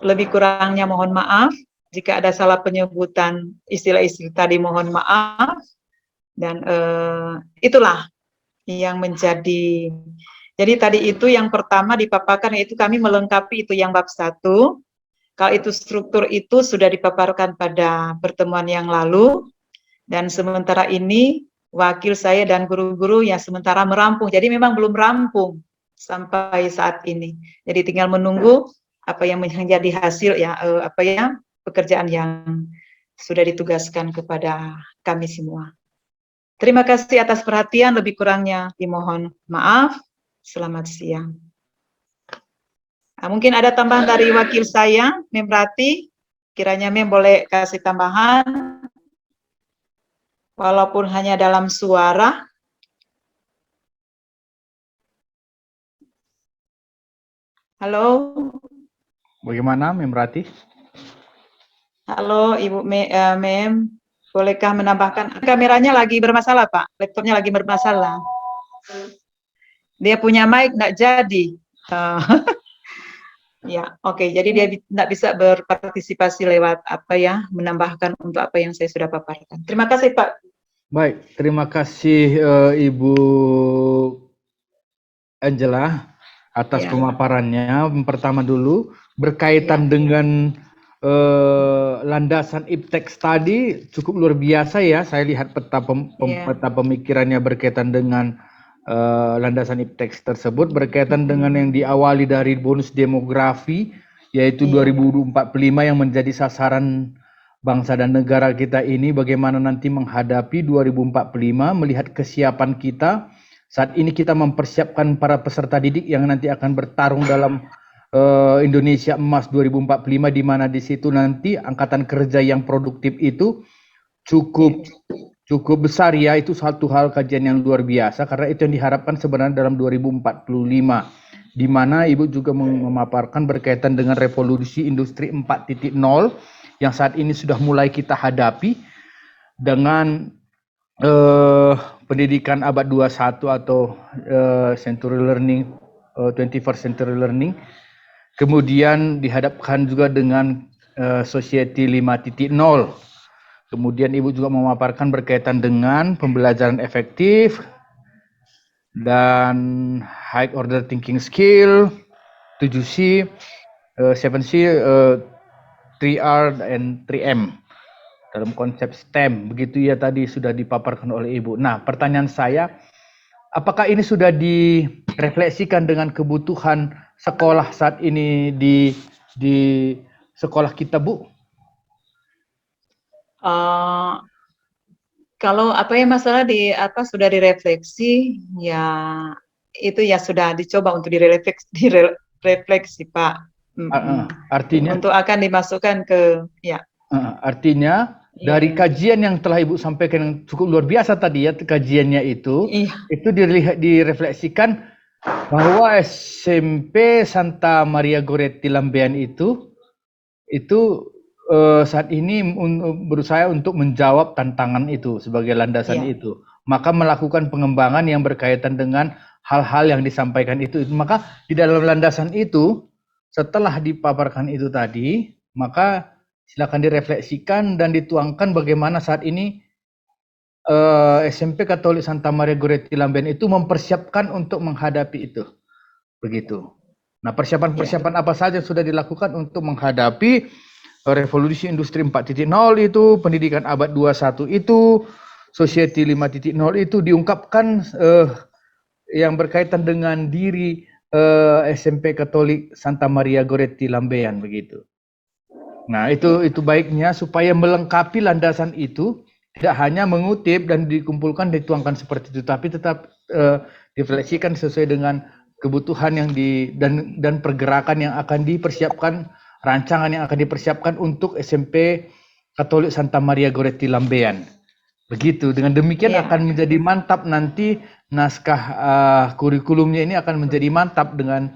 lebih kurangnya mohon maaf. Jika ada salah penyebutan istilah-istilah tadi mohon maaf. Dan itulah yang menjadi, jadi tadi itu yang pertama dipaparkan, yaitu kami melengkapi itu yang bab 1. Kalau itu struktur itu sudah dipaparkan pada pertemuan yang lalu. Dan sementara ini wakil saya dan guru-guru yang sementara merampung. Jadi memang belum rampung sampai saat ini. Jadi tinggal menunggu apa yang menjadi hasil ya, pekerjaan yang sudah ditugaskan kepada kami semua. Terima kasih atas perhatian, lebih kurangnya dimohon maaf. Selamat siang. Nah, mungkin ada tambahan dari wakil saya, Mem Rati. Kiranya Mem boleh kasih tambahan, walaupun hanya dalam suara. Halo. Bagaimana Mem Rati? Halo Ibu Mem. Bolehkah menambahkan? Kameranya lagi bermasalah, Pak. Laptopnya lagi bermasalah. Dia punya mic, nggak jadi. Ya, oke. Jadi dia tidak bisa berpartisipasi lewat apa ya, menambahkan untuk apa yang saya sudah paparkan. Terima kasih Pak. Baik, terima kasih Ibu Angela atas Ya. pemaparannya. Pertama dulu berkaitan dengan landasan iptek tadi cukup luar biasa ya. Saya lihat peta pemikirannya berkaitan dengan landasan iptek tersebut, berkaitan dengan yang diawali dari bonus demografi yaitu 2045 yang menjadi sasaran bangsa dan negara kita ini, bagaimana nanti menghadapi 2045, melihat kesiapan kita. Saat ini kita mempersiapkan para peserta didik yang nanti akan bertarung dalam Indonesia Emas 2045, di mana di situ nanti angkatan kerja yang produktif itu cukup besar ya. Itu satu hal kajian yang luar biasa, karena itu yang diharapkan sebenarnya dalam 2045, di mana Ibu juga memaparkan berkaitan dengan revolusi industri 4.0 yang saat ini sudah mulai kita hadapi dengan pendidikan abad 21 atau century learning, 21st century learning. Kemudian dihadapkan juga dengan society 5.0. Kemudian Ibu juga memaparkan berkaitan dengan pembelajaran efektif dan high order thinking skill, 7C, 7C, 3R dan 3M dalam konsep STEM. Begitu ya, tadi sudah dipaparkan oleh Ibu. Nah, pertanyaan saya, apakah ini sudah direfleksikan dengan kebutuhan sekolah saat ini di sekolah kita, Bu? Kalau apa ya masalah sudah direfleksi, ya itu ya sudah dicoba untuk direfleksi Pak. Artinya untuk akan dimasukkan ke artinya dari kajian yang telah Ibu sampaikan yang cukup luar biasa tadi ya, kajiannya itu direfleksikan bahwa SMP Santa Maria Goretti Lambean itu saat ini berusaha untuk menjawab tantangan itu sebagai landasan itu. Maka melakukan pengembangan yang berkaitan dengan hal-hal yang disampaikan itu. Maka di dalam landasan itu, setelah dipaparkan itu tadi, maka silakan direfleksikan dan dituangkan bagaimana saat ini SMP Katolik Santa Maria Goretti Lambean itu mempersiapkan untuk menghadapi itu. Begitu. Nah, persiapan-persiapan apa saja yang sudah dilakukan untuk menghadapi revolusi industri 4.0 itu, pendidikan abad 21 itu, society 5.0 itu, diungkapkan yang berkaitan dengan diri SMP Katolik Santa Maria Goretti Lambean, begitu. Nah, itu baiknya supaya melengkapi landasan itu, tidak hanya mengutip dan dikumpulkan, dituangkan seperti itu, tapi tetap direfleksikan sesuai dengan kebutuhan yang dan pergerakan yang akan dipersiapkan, rancangan yang akan dipersiapkan untuk SMP Katolik Santa Maria Goretti Lambean. Begitu. Dengan demikian akan menjadi mantap nanti naskah kurikulumnya ini akan menjadi mantap dengan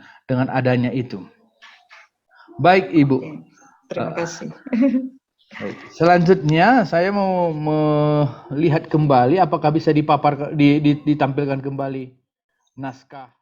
adanya itu. Baik, Ibu. Terima kasih. Selanjutnya saya mau melihat kembali apakah bisa ditampilkan kembali naskah